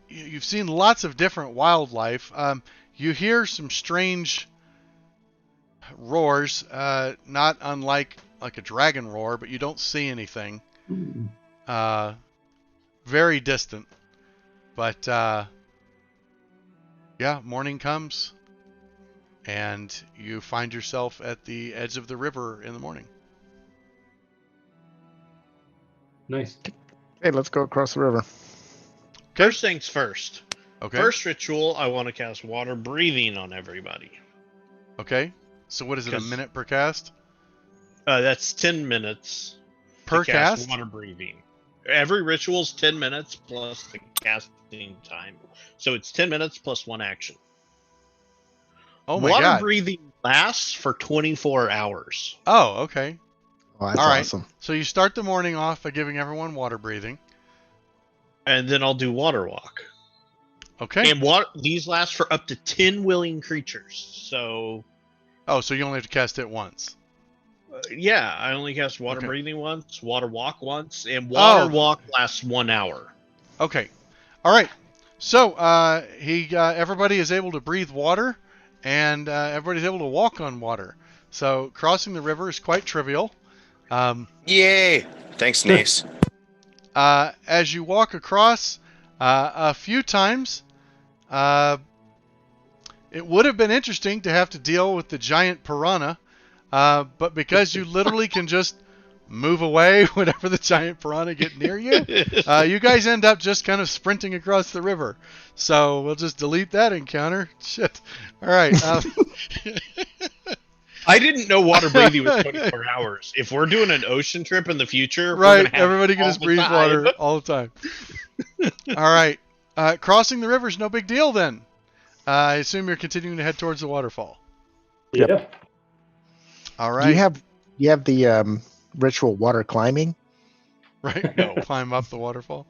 You've seen lots of different wildlife. You hear some strange roars, not unlike like a dragon roar, but you don't see anything. Very distant. But yeah, morning comes, and you find yourself at the edge of the river in the morning. Nice. Hey, let's go across the river. First things first. Okay. First ritual, I want to cast water breathing on everybody. Okay. So what is it, a minute per cast? That's 10 minutes Per to cast cast? water breathing. Every ritual is 10 minutes plus the casting time. So it's 10 minutes plus one action. Oh my water god. breathing lasts for 24 hours. Oh, okay. Oh, that's All right. awesome. So you start the morning off by giving everyone water breathing. And then I'll do water walk. Okay. And these last for up to 10 willing creatures. So Oh, so you only have to cast it once. yeah, I only cast water Okay. breathing once, water walk once, and water Oh. walk lasts 1 hour. Okay. All right. So everybody is able to breathe water, and everybody's able to walk on water. So crossing the river is quite trivial. Yay! Thanks, Nace. As you walk across, a few times, it would have been interesting to have to deal with the giant piranha, but because you literally can just move away whenever the giant piranha get near you, you guys end up just kind of sprinting across the river. So we'll just delete that encounter. Shit. All right. I didn't know water breathing was 24 hours. If we're doing an ocean trip in the future, right. we're gonna have Everybody can just breathe water all the time. All right. Crossing the river is no big deal then. I assume you're continuing to head towards the waterfall. Yeah. All right. Do you have the ritual water climbing? Right. No. Climb up the waterfall.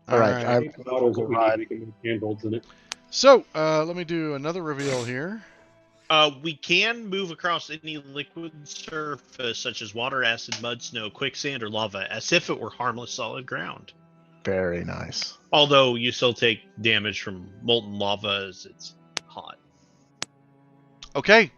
All right. I think the bottles that we need, we can make handholds in it. So let me do another reveal here. We can move across any liquid surface such as water, acid, mud, snow, quicksand, or lava as if it were harmless solid ground. Very nice. Although you still take damage from molten lava as it's hot. Okay.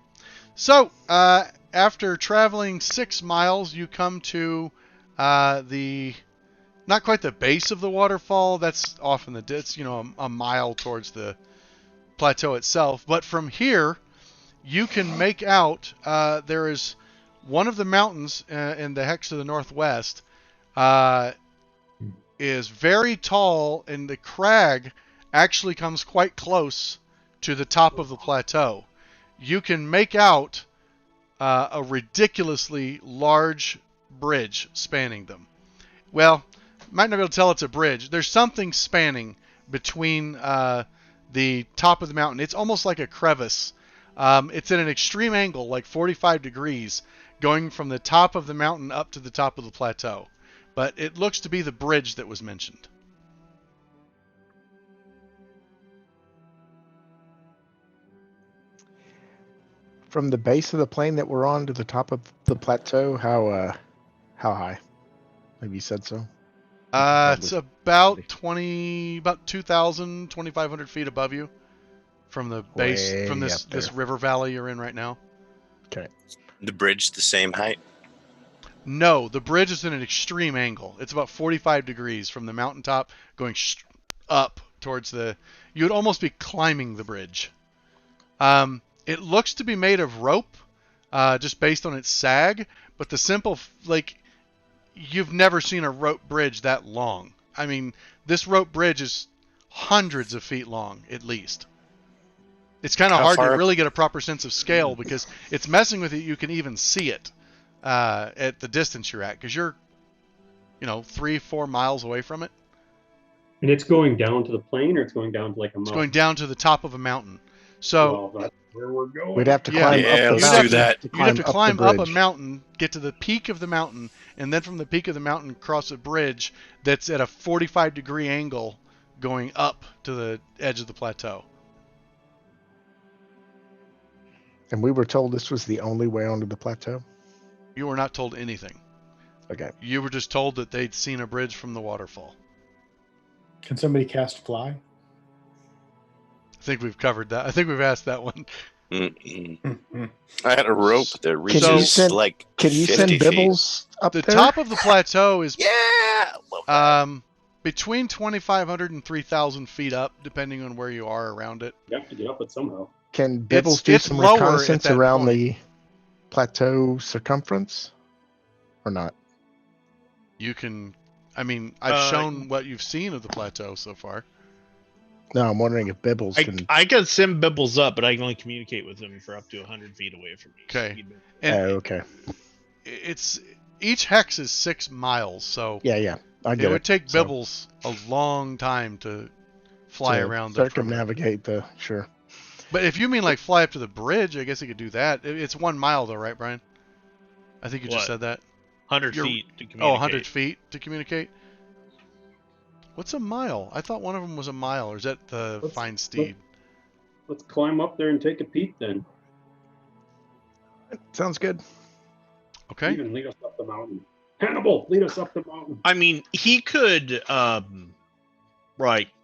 So after traveling 6 miles, you come to not quite the base of the waterfall. That's off in the ditch, a mile towards the plateau itself. But from here, you can make out there is one of the mountains in the hex to the northwest is very tall, and the crag actually comes quite close to the top of the plateau. You can make out a ridiculously large bridge spanning them. Well, might not be able to tell it's a bridge. There's something spanning between the top of the mountain. It's almost like a crevice. It's at an extreme angle, like 45 degrees, going from the top of the mountain up to the top of the plateau. But it looks to be the bridge that was mentioned. From the base of the plane that we're on to the top of the plateau, how high? Have you said so? It's about 2,000, 2,500 feet above you from the base, Way from up this there. river valley you're in right now. Okay. The bridge the same height? No, the bridge is at an extreme angle. It's about 45 degrees from the mountaintop going up towards the... You would almost be climbing the bridge. It looks to be made of rope, just based on its sag, but the simple... You've never seen a rope bridge that long. I mean, this rope bridge is hundreds of feet long, at least. It's kind of hard to really get a proper sense of scale because it's messing with it. You can even see it at the distance you're at because you're, 3-4 miles away from it. And it's going down to the plain, or it's going down to like a mountain? It's going down to the top of a mountain. So well, that's where we're going. We'd have to climb up the let's mountain. do that. You'd have to climb the up a bridge. mountain, get to the peak of the mountain, and then from the peak of the mountain cross a bridge that's at a 45-degree angle going up to the edge of the plateau. And we were told this was the only way onto the plateau? You were not told anything. Okay. You were just told that they'd seen a bridge from the waterfall. Can somebody cast fly? I think we've covered that. I think we've asked that one. Mm-mm. I had a rope that Can reaches you send, like can you 50 send feet. Bibbles up The there? top of the plateau is Yeah! Love that. between 2,500 and 3,000 feet up, depending on where you are around it. You have to get up it somehow. Can Bibbles do it's some lower at reconnaissance that around point. the plateau circumference? Or not? You can... I mean, I've shown what you've seen of the plateau so far. No, I'm wondering if Bibbles can... I can send Bibbles up, but I can only communicate with him for up to 100 feet away from me. Okay. So And okay. it's... Each hex is 6 miles, so... Yeah. I It get would take So- Bibbles a long time to fly to around the perimeter. circumnavigate the... Sure. But if you mean like fly up to the bridge, I guess he could do that. It's 1 mile though, right, Brian? I think you just What? said that. 100 You're- feet to communicate. Oh, 100 feet to communicate? What's a mile? I thought one of them was a mile, or is that the Let's- fine steed? Let's climb up there and take a peek then. Sounds good. Okay. Even lead us up the mountain. Hannibal, lead us up the mountain. I mean, he could,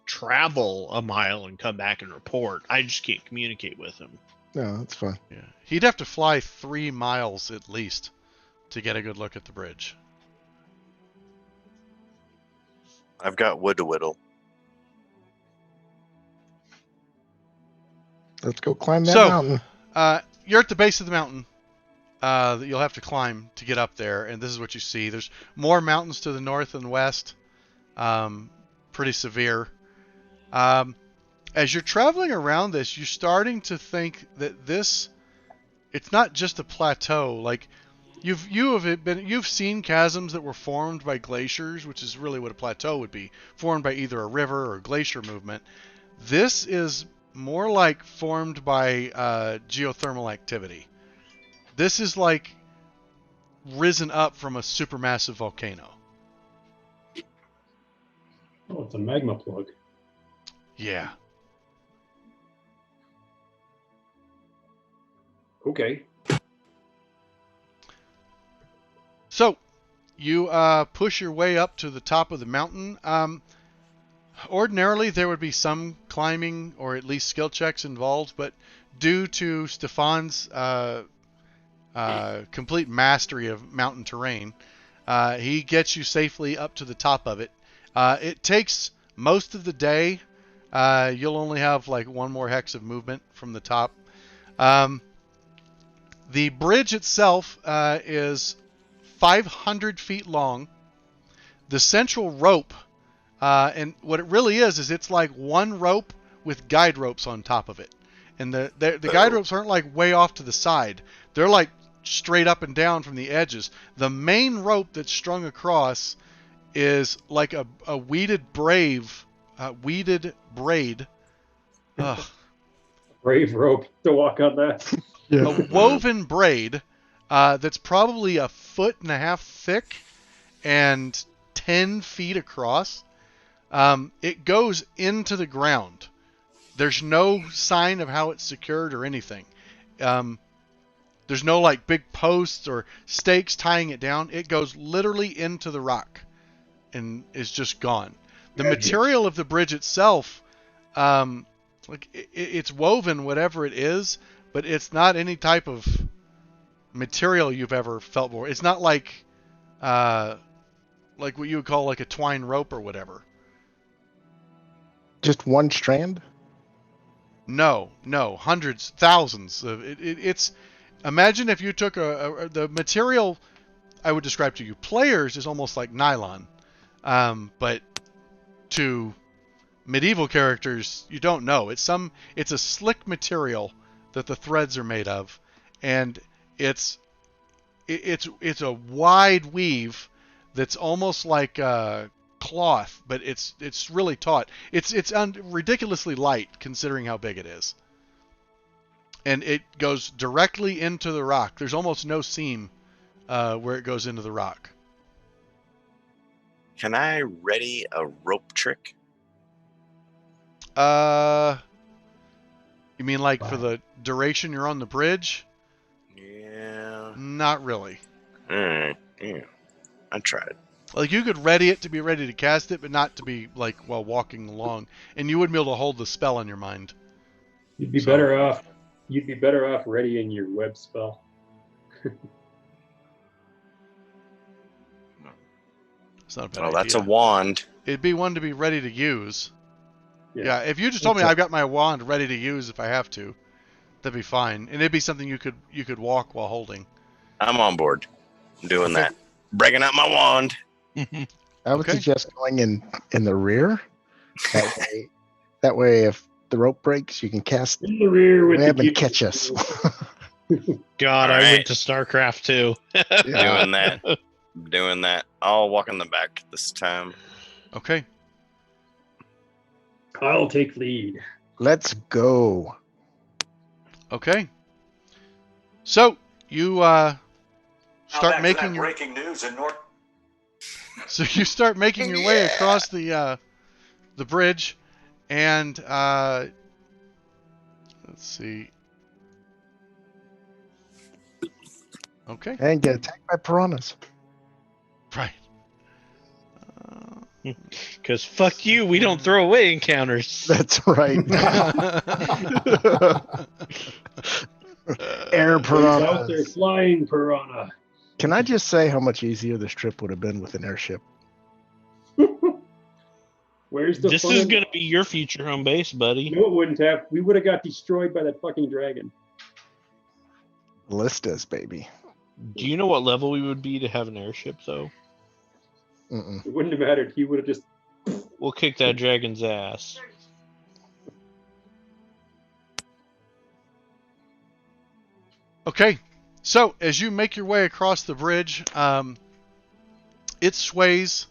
travel a mile and come back and report. I just can't communicate with him. No, that's fine. Yeah. He'd have to fly 3 miles at least to get a good look at the bridge. I've got wood to whittle. Let's go climb that So, mountain. You're at the base of the mountain that you'll have to climb to get up there, and this is what you see. There's more mountains to the north and west, pretty severe. As you're traveling around this, you're starting to think that it's not just a plateau. Like you've seen chasms that were formed by glaciers, which is really what a plateau would be, formed by either a river or glacier movement. This is more like formed by geothermal activity. This is like risen up from a supermassive volcano. Oh, it's a magma plug. Yeah. Okay. So, you push your way up to the top of the mountain. Ordinarily, there would be some climbing or at least skill checks involved, but due to Stefan's complete mastery of mountain terrain, he gets you safely up to the top of it. It takes most of the day. You'll only have like one more hex of movement from the top. The bridge itself is 500 feet long. The central rope, and what it really is it's like one rope with guide ropes on top of it. And the guide ropes aren't like way off to the side. They're like straight up and down from the edges. The main rope that's strung across is like a weeded braid. Brave rope to walk on that. A woven braid that's probably 1.5 foot thick and 10 feet across. It goes into the ground. There's no sign of how it's secured or anything. There's no like big posts or stakes tying it down. It goes literally into the rock and is just gone. The material of the bridge itself, it's woven, whatever it is, but it's not any type of material you've ever felt before. It's not like what you would call like a twine rope or whatever. Just one strand? No, hundreds, thousands of it's. Imagine if you took the material I would describe to you players is almost like nylon, but to medieval characters you don't know. It's a slick material that the threads are made of, and it's a wide weave that's almost like cloth, but it's really taut. It's ridiculously light considering how big it is, and it goes directly into the rock. There's almost no seam where it goes into the rock. Can I ready a rope trick? You mean like for the duration you're on the bridge? Yeah. Not really. Yeah. I tried. Like you could ready it to be ready to cast it, but not to be like while walking along, and you wouldn't be able to hold the spell in your mind. You'd be better off readying your web spell. It's not a bad Well, idea. that's a wand. It'd be one to be ready to use. Yeah. Yeah, if you just told me I've got my wand ready to use if I have to, that'd be fine, and it'd be something you could walk while holding. I'm on board. I'm doing that. Breaking out my wand. I would suggest going in the rear. That way, if the rope breaks, you can cast In the rear with grab the and catch us. God, All I right. went to StarCraft too. Doing that. I'll walk in the back this time. Okay. I'll take lead. Let's go. Okay. So you start making your breaking news in North. So you start making your way across the bridge, and let's see. Okay. And get attacked by piranhas. Right. Because fuck you, we don't throw away encounters. That's right. Air Out there piranhas. flying piranha. Can I just say how much easier this trip would have been with an airship? Where's the This fun is in- gonna be your future home base, buddy. No, it wouldn't have. We would have got destroyed by that fucking dragon. Ballistas, baby. Do you know what level we would be to have an airship, though? Mm-mm. It wouldn't have mattered. He would have just. We'll kick that dragon's ass. Okay, so as you make your way across the bridge, it sways.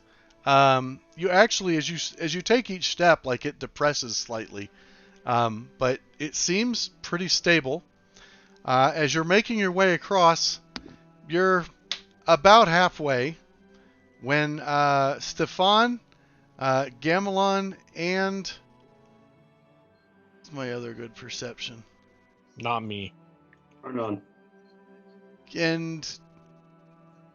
You actually, as you take each step, like it depresses slightly, but it seems pretty stable. As you're making your way across, you're about halfway when Stefan, Gamelon, and what's my other good perception? Not me. Karnan. And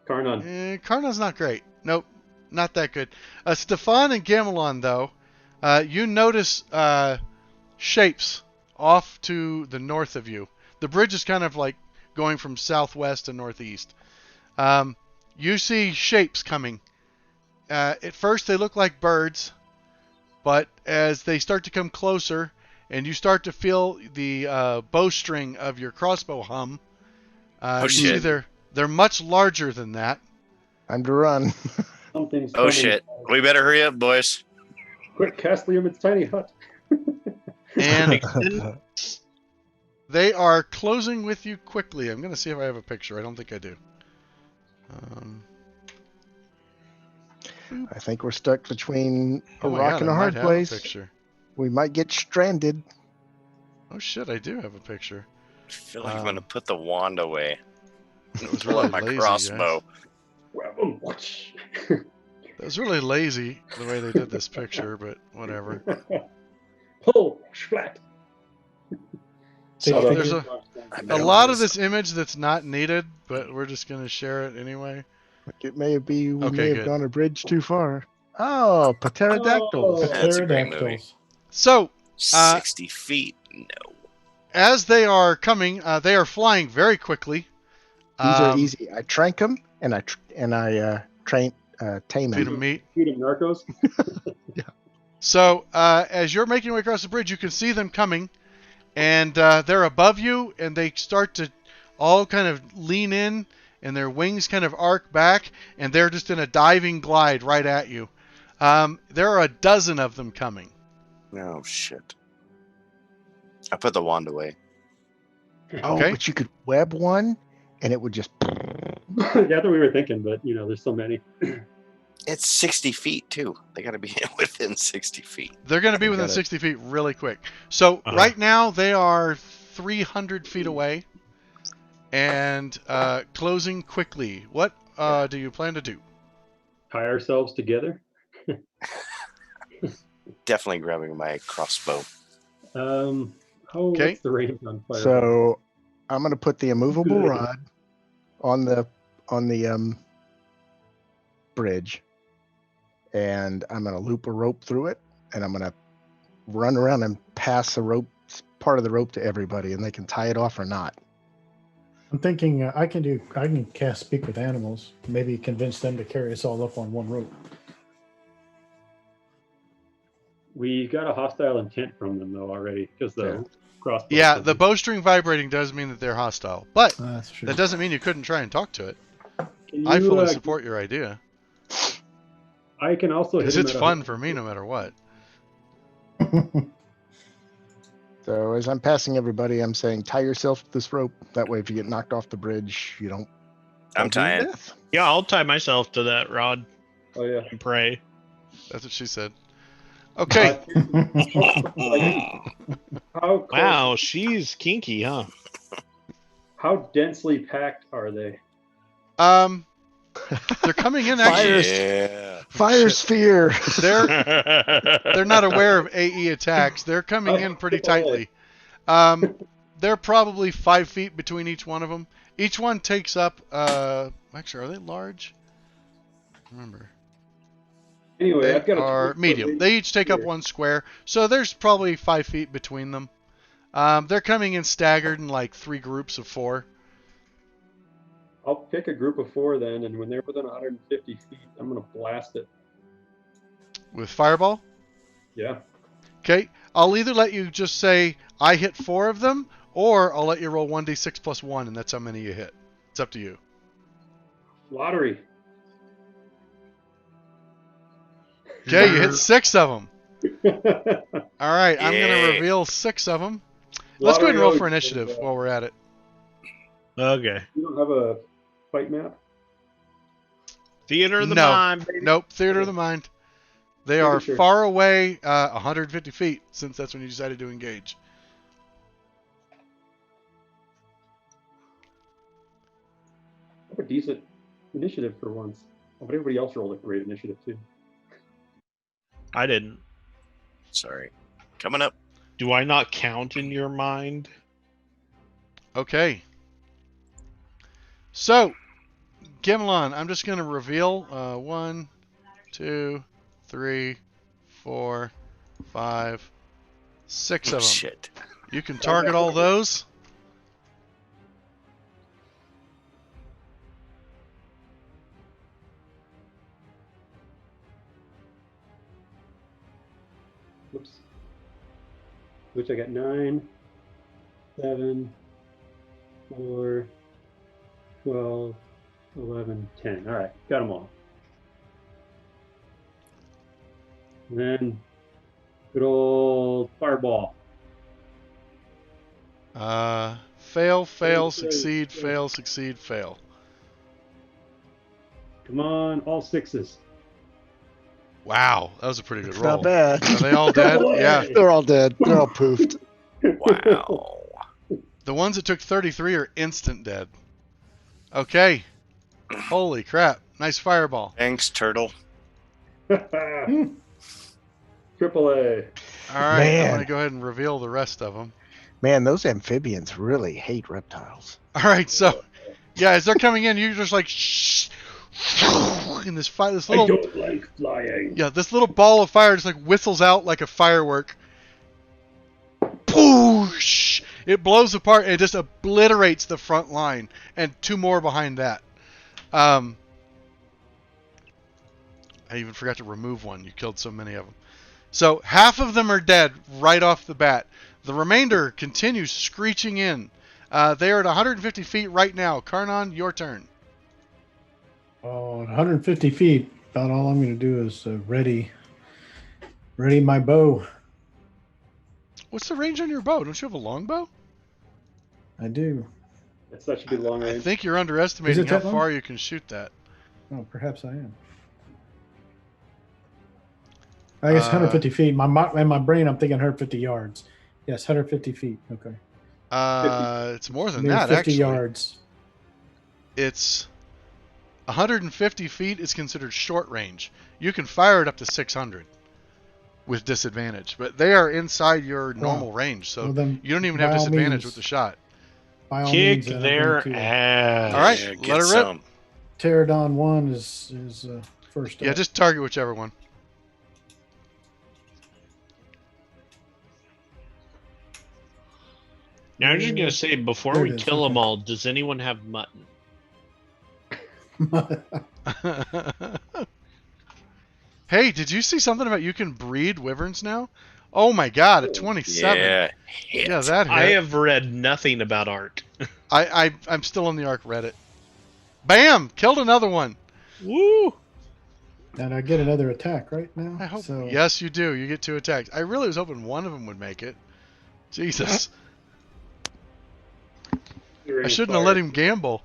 Karnan. Karna's not great. Nope, not that good. Stefan and Gamelon, though, you notice shapes off to the north of you. The bridge is kind of like going from southwest to northeast. You see shapes coming. At first, they look like birds, but as they start to come closer, and you start to feel the bowstring of your crossbow hum, you see shit. they're much larger than that. Time to run. Something's Oh coming. shit! We better hurry up, boys. Quick, Castlium, its tiny hut. And they are closing with you quickly. I'm going to see if I have a picture. I don't think I do. I think we're stuck between a Oh my rock God, and a I hard might have place. a picture. We might get stranded. Oh shit, I do have a picture. I feel like I'm gonna put the wand away. It was Pull really out my lazy, crossbow. Watch. That was really lazy the way they did this picture, but whatever. Pull. Flat. So Take there's picture. a lot of this image that's not needed, but we're just going to share it anyway. It may be we Okay, may have good. gone a bridge too far. Oh, pterodactyls. Oh. That's a great movie. Pterodactyls. So 60 feet? No. as they are coming, they are flying very quickly. These are easy. I trank them and I tame Feed them. them meat. Feed him narcos. So as you're making your way across the bridge, you can see them coming, and they're above you, and they start to all kind of lean in, and their wings kind of arc back, and they're just in a diving glide right at you. There are a dozen of them coming. No shit. I put the wand away. Oh, Okay. but you could web one, and it would just. Yeah, that's what we were thinking, but there's so many. It's 60 feet too. They got to be within 60 feet. They're going to be within Got it. 60 feet really quick. So right now they are 300 feet away and closing quickly. What do you plan to do? Tie ourselves together. Definitely grabbing my crossbow. Okay. What's the range on fire? So I'm gonna put the immovable rod on the bridge, and I'm gonna loop a rope through it, and I'm gonna run around and pass the rope, part of the rope, to everybody, and they can tie it off or not. I'm thinking I can cast speak with animals. Maybe convince them to carry us all up on one rope. We got a hostile intent from them though already, because the crossbow. Yeah, the bowstring vibrating does mean that they're hostile, but That's true. that doesn't mean you couldn't try and talk to it. Can I you, fully support your idea I can also hit because him it's at fun for me no matter what. So as I'm passing everybody, I'm saying tie yourself to this rope. That way, if you get knocked off the bridge, you don't. I'm fall to your tying. death. Yeah, I'll tie myself to that rod Oh yeah. and pray. That's what she said. Okay. How close- Wow, she's kinky, huh? How densely packed are they? They're coming in actually. Fires. Yeah. Fire Shit. sphere. They're not aware of AE attacks. They're coming in pretty tightly. They're probably 5 feet between each one of them. Each one takes up. Actually, are they large? Remember, Anyway, they I've got are medium. They each take up one square, so there's probably 5 feet between them. They're coming in staggered in like 3 groups of 4. I'll pick a group of 4 then, and when they're within 150 feet, I'm gonna blast it. With fireball? Yeah. Okay, I'll either let you just say I hit 4 of them, or I'll let you roll 1d6 plus 1, and that's how many you hit. It's up to you. Lottery. Okay, you hit 6 of them. All right, I'm going to Yay. reveal 6 of them. Let's go ahead and roll for initiative while we're at it. Okay. You don't have a fight map? Theater of the No. mind, baby. Nope, Theater of the Mind. They are Sure. far away, 150 feet, since that's when you decided to engage. A decent initiative for once. Oh, but everybody else rolled a great initiative too. I didn't. Sorry. Coming up. Do I not count in your mind? Okay. So, Gimlon, I'm just going to reveal 1, 2, 3, 4, 5, 6 of them. Shit. You can target all those. Whoops. Which I got 9, 7, 4, 12, 11, 10. All right, got them all. And then good old fireball. Fail, fail, Okay, succeed, yeah. fail, succeed, fail. Come on, all 6s. Wow, that was a pretty good It's roll. not bad. Are they all dead? Yeah. They're all dead. They're all poofed. Wow. The ones that took 33 are instant dead. Okay. Holy crap. Nice fireball. Thanks, turtle. Triple A. All right, I'm Man. going to go ahead and reveal the rest of them. Man, those amphibians really hate reptiles. All right, so, yeah, as they're coming in, you're just like, shh. And this I little, don't like flying. yeah, this little ball of fire just like whistles out like a firework. Poosh! It blows apart and it just obliterates the front line, and 2 more behind that. I even forgot to remove one. You killed so many of them. So half of them are dead right off the bat. The remainder continues screeching in. They are at 150 feet right now. Karnan, your turn. Oh, 150 feet. About all I'm going to do is ready my bow. What's the range on your bow? Don't you have a longbow? I do. Yes, that should be long I range. think you're underestimating Is it how that long? far you can shoot that. Oh, perhaps I am. I guess 150 feet. In my brain, I'm thinking 150 yards. Yes, 150 feet. Okay. It's more than Maybe that, 50 actually. yards. It's 150 feet is considered short range. You can fire it up to 600 with disadvantage, but they are inside your normal range, so Well, then, you don't even by have all disadvantage means- with the shot. By all Kick means, then I'm their going to, ass. All right, Yeah, let get her rip. some. Pterodon 1 is first Yeah, up. just target whichever one. Now I'm just gonna say before There we it is, kill them okay. all, does anyone have mutton? Hey, did you see something about you can breed wyverns now? Oh my god, a 27. Yeah. Yeah, that hit. I have read nothing about art. I'm still on the Ark Reddit. Bam! Killed another one. Woo! And I get another attack right now. I hope. So, Yes, you do. You get 2 attacks. I really was hoping one of them would make it. Jesus. I shouldn't have let him gamble.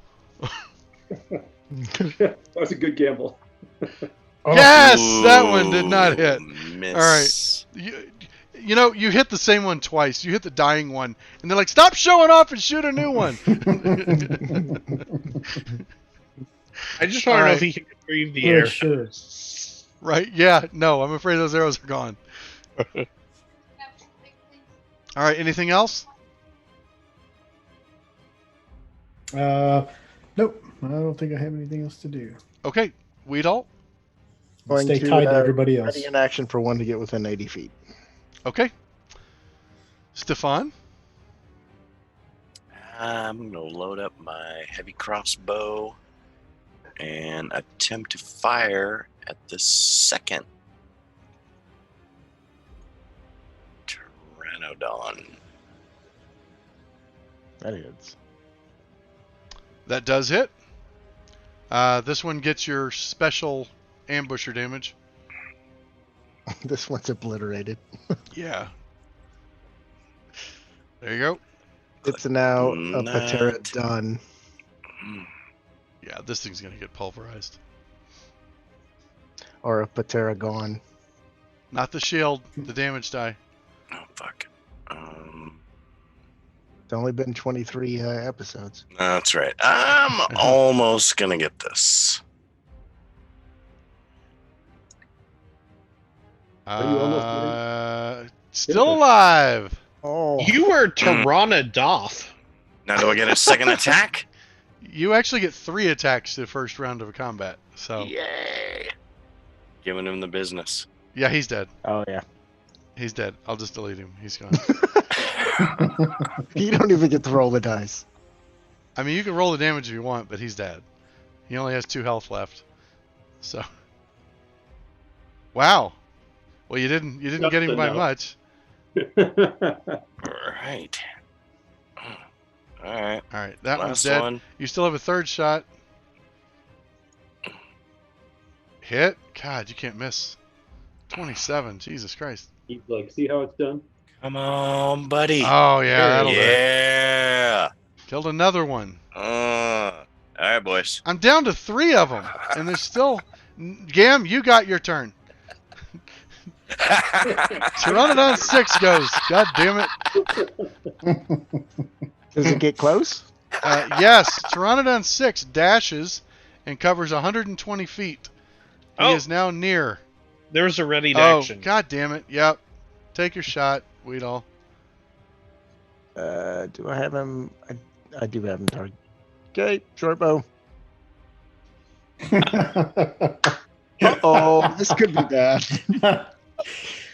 That was a good gamble. Oh, Yes, that one did not hit. Miss. All right. You know, you hit the same one twice. You hit the dying one, and they're like, "Stop showing off and shoot a new one." I just All want to know right. if he can retrieve the Really air. sure. Right? Yeah. No, I'm afraid those arrows are gone. All right. Anything else? Nope. I don't think I have anything else to do. Okay. Weedall. Going Stay tied to everybody else. Ready in action for one to get within 80 feet. Okay. Stefan. I'm going to load up my heavy crossbow and attempt to fire at the second Pteranodon. That is. That does hit. This one gets your special ambusher damage. This one's obliterated. Yeah. There you go. It's now a Not- Pteranodon. Yeah, this thing's gonna get pulverized. Or a Pteranodon. Not the shield, the damage die. Oh, fuck. It's only been 23 episodes. That's right. I'm almost gonna get this. Are you almost Still alive. Oh, You were Pteranodon. Now, do I get a second attack? You actually get 3 attacks the first round of combat. So Yay! Giving him the business. yeah, he's dead. oh yeah. He's dead. I'll just delete him. He's gone. You don't even get to roll the dice. I mean, you can roll the damage if you want, but he's dead. He only has 2 health left. So, wow. Well, you didn't get him by enough. much. Alright. Alright. All right, that one's Last dead. one. You still have a 3rd shot. Hit. God, you can't miss. 27. Jesus Christ. He's like, see how it's done? Come on, buddy. Oh yeah, that'll do. Yeah. Killed another one. Alright, boys. I'm down to 3 of them, and there's still. Gam, you got your turn. Pteranodon 6 goes. God damn it. Does it get close? Yes, Pteranodon 6 dashes and covers 120 feet. He Oh. is now near. There's a ready to Oh, action. God damn it. Yep. Take your shot, Weedle. Do I have him? I do have him target. Okay, short bow. Uh-oh, this could be bad.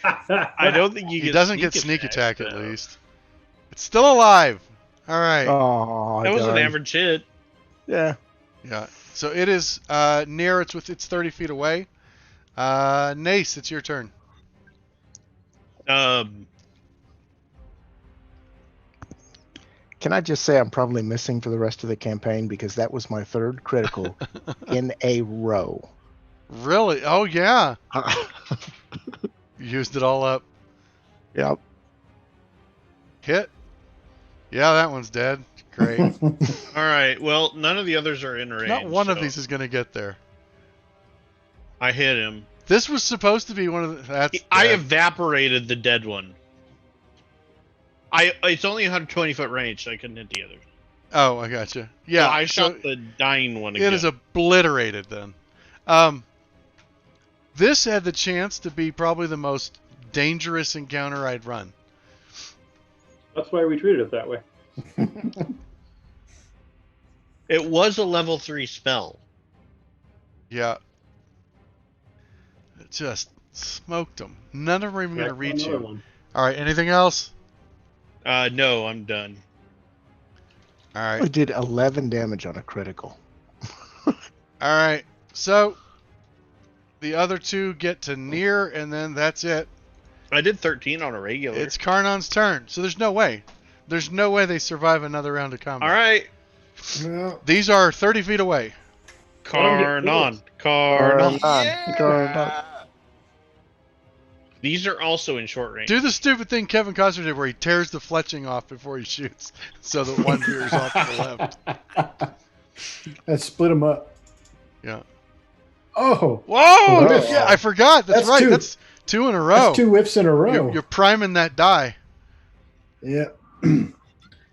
I don't think you He get doesn't get sneak attack at though. least. It's still alive. All right. Oh, That was an darn. average hit. Yeah. Yeah. So it is near. It's 30 feet away. Nace, it's your turn. Can I just say I'm probably missing for the rest of the campaign because that was my 3rd critical in a row. Really? Oh yeah. You used it all up. Yep. Hit. Yeah, that one's dead. Great. All right. Well, none of the others are in range. Not one of so these is gonna get there. I hit him. This was supposed to be one of the. That's. I dead. evaporated the dead one. It's only 120 foot range, so I couldn't hit the others. Oh, I gotcha. Yeah. So I so shot the dying one again. it is obliterated then. This had the chance to be probably the most dangerous encounter I'd run. That's why we treated it that way. It was a level 3 spell. Yeah. It just smoked them. None of them are even going to reach Another you. one. All right. Anything else? No, I'm done. All I right. did 11 damage on a critical. All right. So the other 2 get to near, and then that's it. I did 13 on a regular. It's Karnon's turn. So there's no way. There's no way they survive another round of combat. All right. Well, These are 30 feet away. Karnon. Karnon. These are also in short range. Do the stupid thing Kevin Costner did where he tears the fletching off before he shoots so that one veers off to the left. let's split them up. Yeah. Oh, Whoa! Wow. Yeah, I forgot. That's, That's right. 2. That's 2 in a row. that's 2 whiffs in a row. You're priming that die. Yeah.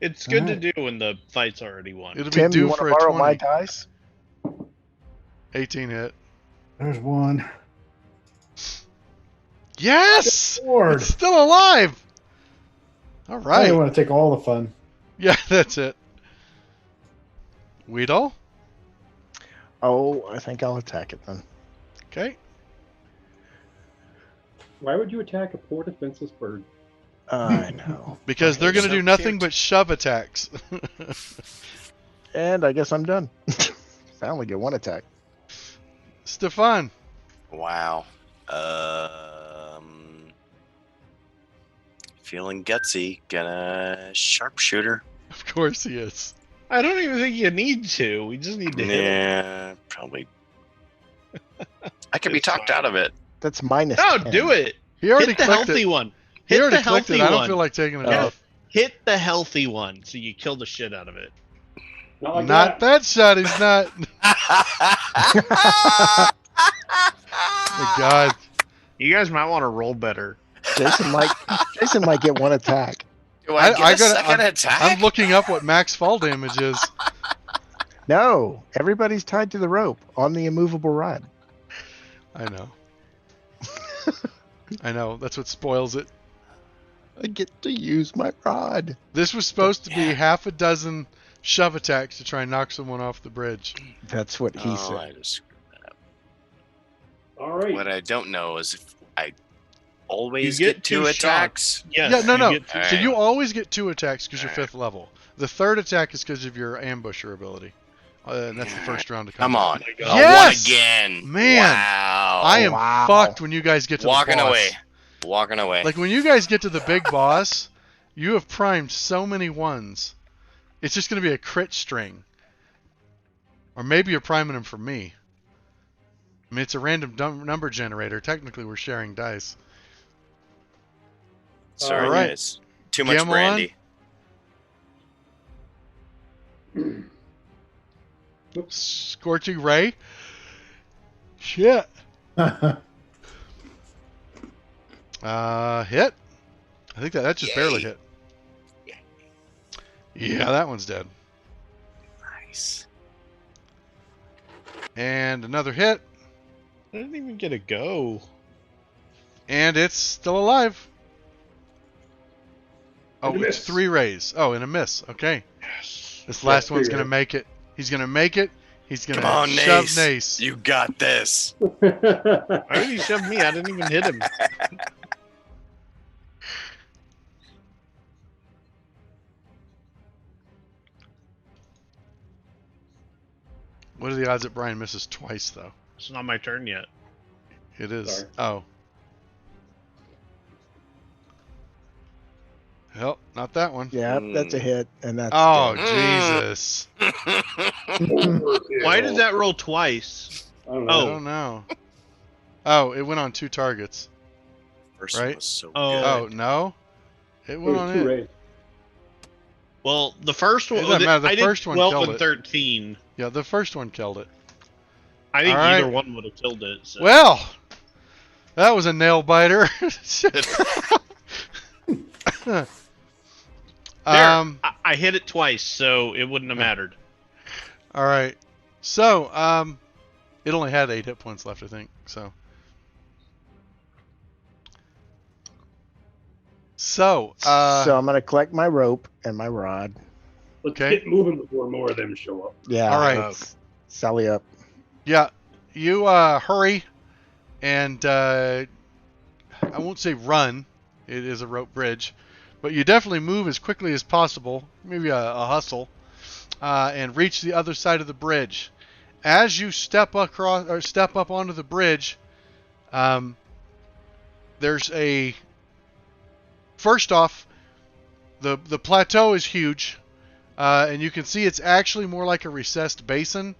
It's good to Alright. do when the fight's already won. It'll Tim, be you due want for to a borrow 20. my dice? 18 hit. There's one. Yes! Lord. It's still alive! All I right. want to take all the fun. Yeah, that's it. Weedle? Oh, I think I'll attack it then. Okay. Why would you attack a poor defenseless bird? I know. Because they're going to So do nothing cute. but shove attacks. And I guess I'm done. I only get 1 attack. Stefan. Wow. Feeling gutsy. Gonna sharpshooter. Of course he is. I don't even think you need to. We just need to hit him. Yeah, probably. I could be It's talked fine. out of it. That's minus No, 10. do it. He already Hit the clicked healthy it. one. He Hit already the clicked healthy it. I don't one. feel like taking it Oh. off. Hit the healthy one, so you kill the shit out of it. Not like Not that shot. He's not. My God. You guys might want to roll better. Jason might get one attack. Do I get a gotta- 2nd attack? I'm looking up what max fall damage is. No, everybody's tied to the rope on the immovable rod. I know. I know. That's what spoils it. I get to use my rod. This was supposed to be Yeah. half a dozen shove attacks to try and knock someone off the bridge. That's what he I said. just screwed that up. All right. What I don't know is if I always You get get 2 two attacks. Yes, Yeah, no, you no. get two Alright. So you always get 2 attacks because you're Alright. 5th level. The 3rd attack is because of your ambusher ability. And that's the first round of Come combat. on. Oh my I God. Yes! won again. Man, Wow. I am Wow. fucked when you guys get to walking the boss. away. Walking away. Like when you guys get to the big boss, you have primed so many ones. It's just going to be a crit string. Or maybe you're priming them for me. I mean, it's a random number generator. Technically, we're sharing dice. Sorry, Alright. guys. Too much Gamma brandy. Scorching Ray. Shit. That's Hit. I think that just Yay. barely hit. Yay. Yeah, that one's dead. Nice. And another hit. I didn't even get a go. And it's still alive. Oh, And a it's miss. 3 rays. Oh, and a miss. Okay. Yes. This last Yeah, one's 3 going to rays. make it. He's going to make it. He's going Come on, to shove Nace. Nace. You got this. Why did he shove me? I didn't even hit him. What are the odds that Brian misses twice, though? It's not my turn yet. It is. Sorry. Oh. Well, not that one. Yeah, that's a hit, and that's Oh, dead. Jesus. Why did that roll twice? I don't I know. Oh. don't know. Oh, it went on 2 targets. First Right? one was so Oh. good. Oh, no? It It went was on 2 it. rays. Well, the first one. It doesn't matter, the I did first one 12 killed and it. 13. Yeah, the first one killed it. I think All right. either one would have killed it. So. Well, that was a nail biter. Shit. There, Um, I hit it twice, so it wouldn't have mattered. all right. So, it only had 8 hit points left, I think. So, So I'm gonna collect my rope and my rod. Let's Okay. get moving before more of them show up. Yeah. All right. let's Sally up. yeah, you hurry, and I won't say run. It is a rope bridge, but you definitely move as quickly as possible. Maybe a hustle, and reach the other side of the bridge. As you step across or step up onto the bridge, there's a. First off, the plateau is huge, and you can see it's actually more like a recessed basin.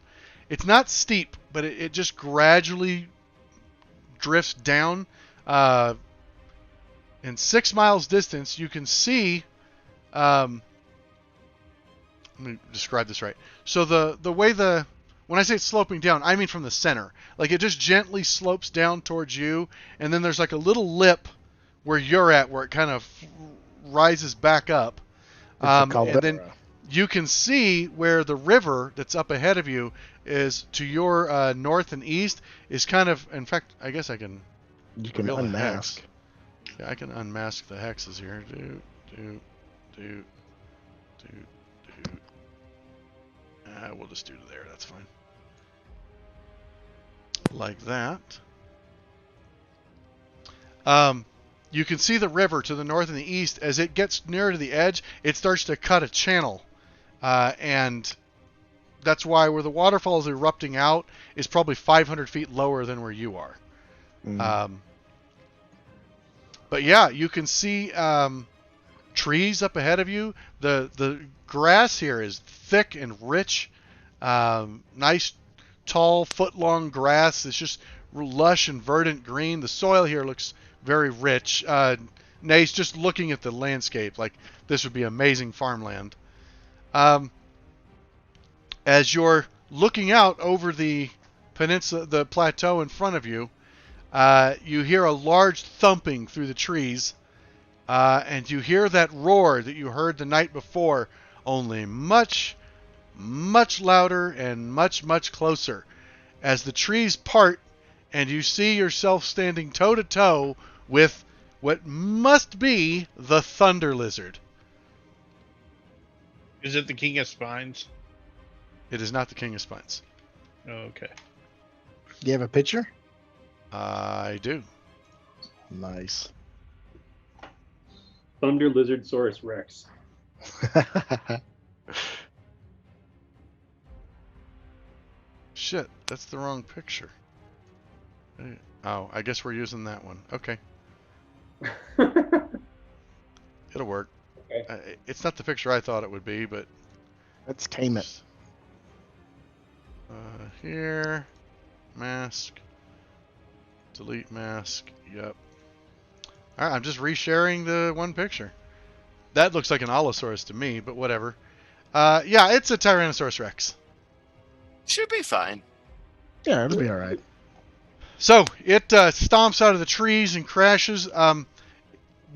It's not steep, but it just gradually drifts down. In 6 miles distance, you can see. Let me describe this right. So the way when I say it's sloping down, I mean from the center. Like it just gently slopes down towards you, and then there's like a little lip where you're at, where it kind of rises back up. It's a And caldera. then you can see where the river that's up ahead of you is to your north and east is kind of. In fact, I guess I can. You can reveal the unmask. hex. Yeah, I can unmask the hexes here. We'll just do it there. That's fine. Like that. You can see the river to the north and the east. As it gets nearer to the edge, it starts to cut a channel. And that's why where the waterfall is erupting out is probably 500 feet lower than where you are. Mm. But yeah, you can see trees up ahead of you. The grass here is thick and rich. Nice, tall, foot-long grass. It's just lush and verdant green. The soil here looks very rich. Nate's just looking at the landscape like this would be amazing farmland. As you're looking out over the peninsula, the plateau in front of you, you hear a large thumping through the trees, and you hear that roar that you heard the night before, only much, much louder and much, much closer. As the trees part, and you see yourself standing toe-to-toe with what must be the Thunder Lizard. Is it the King of Spines? It is not the King of Spines. Oh, okay. Do you have a picture? I do. Nice. Thunder Lizard Saurus Rex. Shit, that's the wrong picture. Oh, I guess we're using that one. Okay. It'll work. Okay. It's not the picture I thought it would be, but... Let's tame it. Here. Mask. Delete mask. Yep. Alright, I'm just resharing the one picture. That looks like an Allosaurus to me, but whatever. Yeah, it's a Tyrannosaurus Rex. Should be fine. Yeah, it'll be all right. So, it stomps out of the trees and crashes.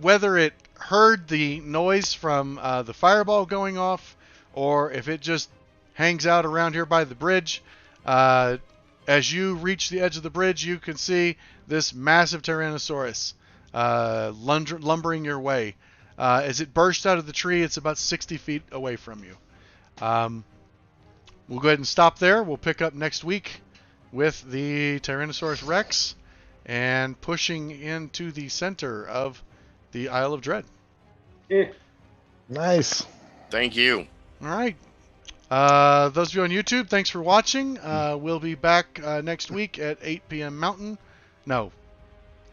Whether it heard the noise from the fireball going off, or if it just hangs out around here by the bridge, as you reach the edge of the bridge, you can see this massive Tyrannosaurus lumbering your way. As it bursts out of the tree, it's about 60 feet away from you. We'll go ahead and stop there. We'll pick up next week with the Tyrannosaurus Rex and pushing into the center of the Isle of Dread. Nice. Thank you. All right. Those of you on YouTube, thanks for watching. We'll be back next week at 8 p.m. Mountain. No,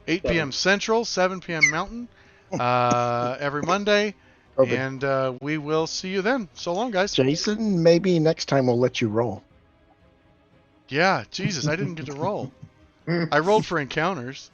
8 p.m. Central, 7 p.m. Mountain, every Monday. Okay. And we will see you then. So long, guys. Jason, maybe next time we'll let you roll. Yeah, Jesus, I didn't get to roll. I rolled for encounters.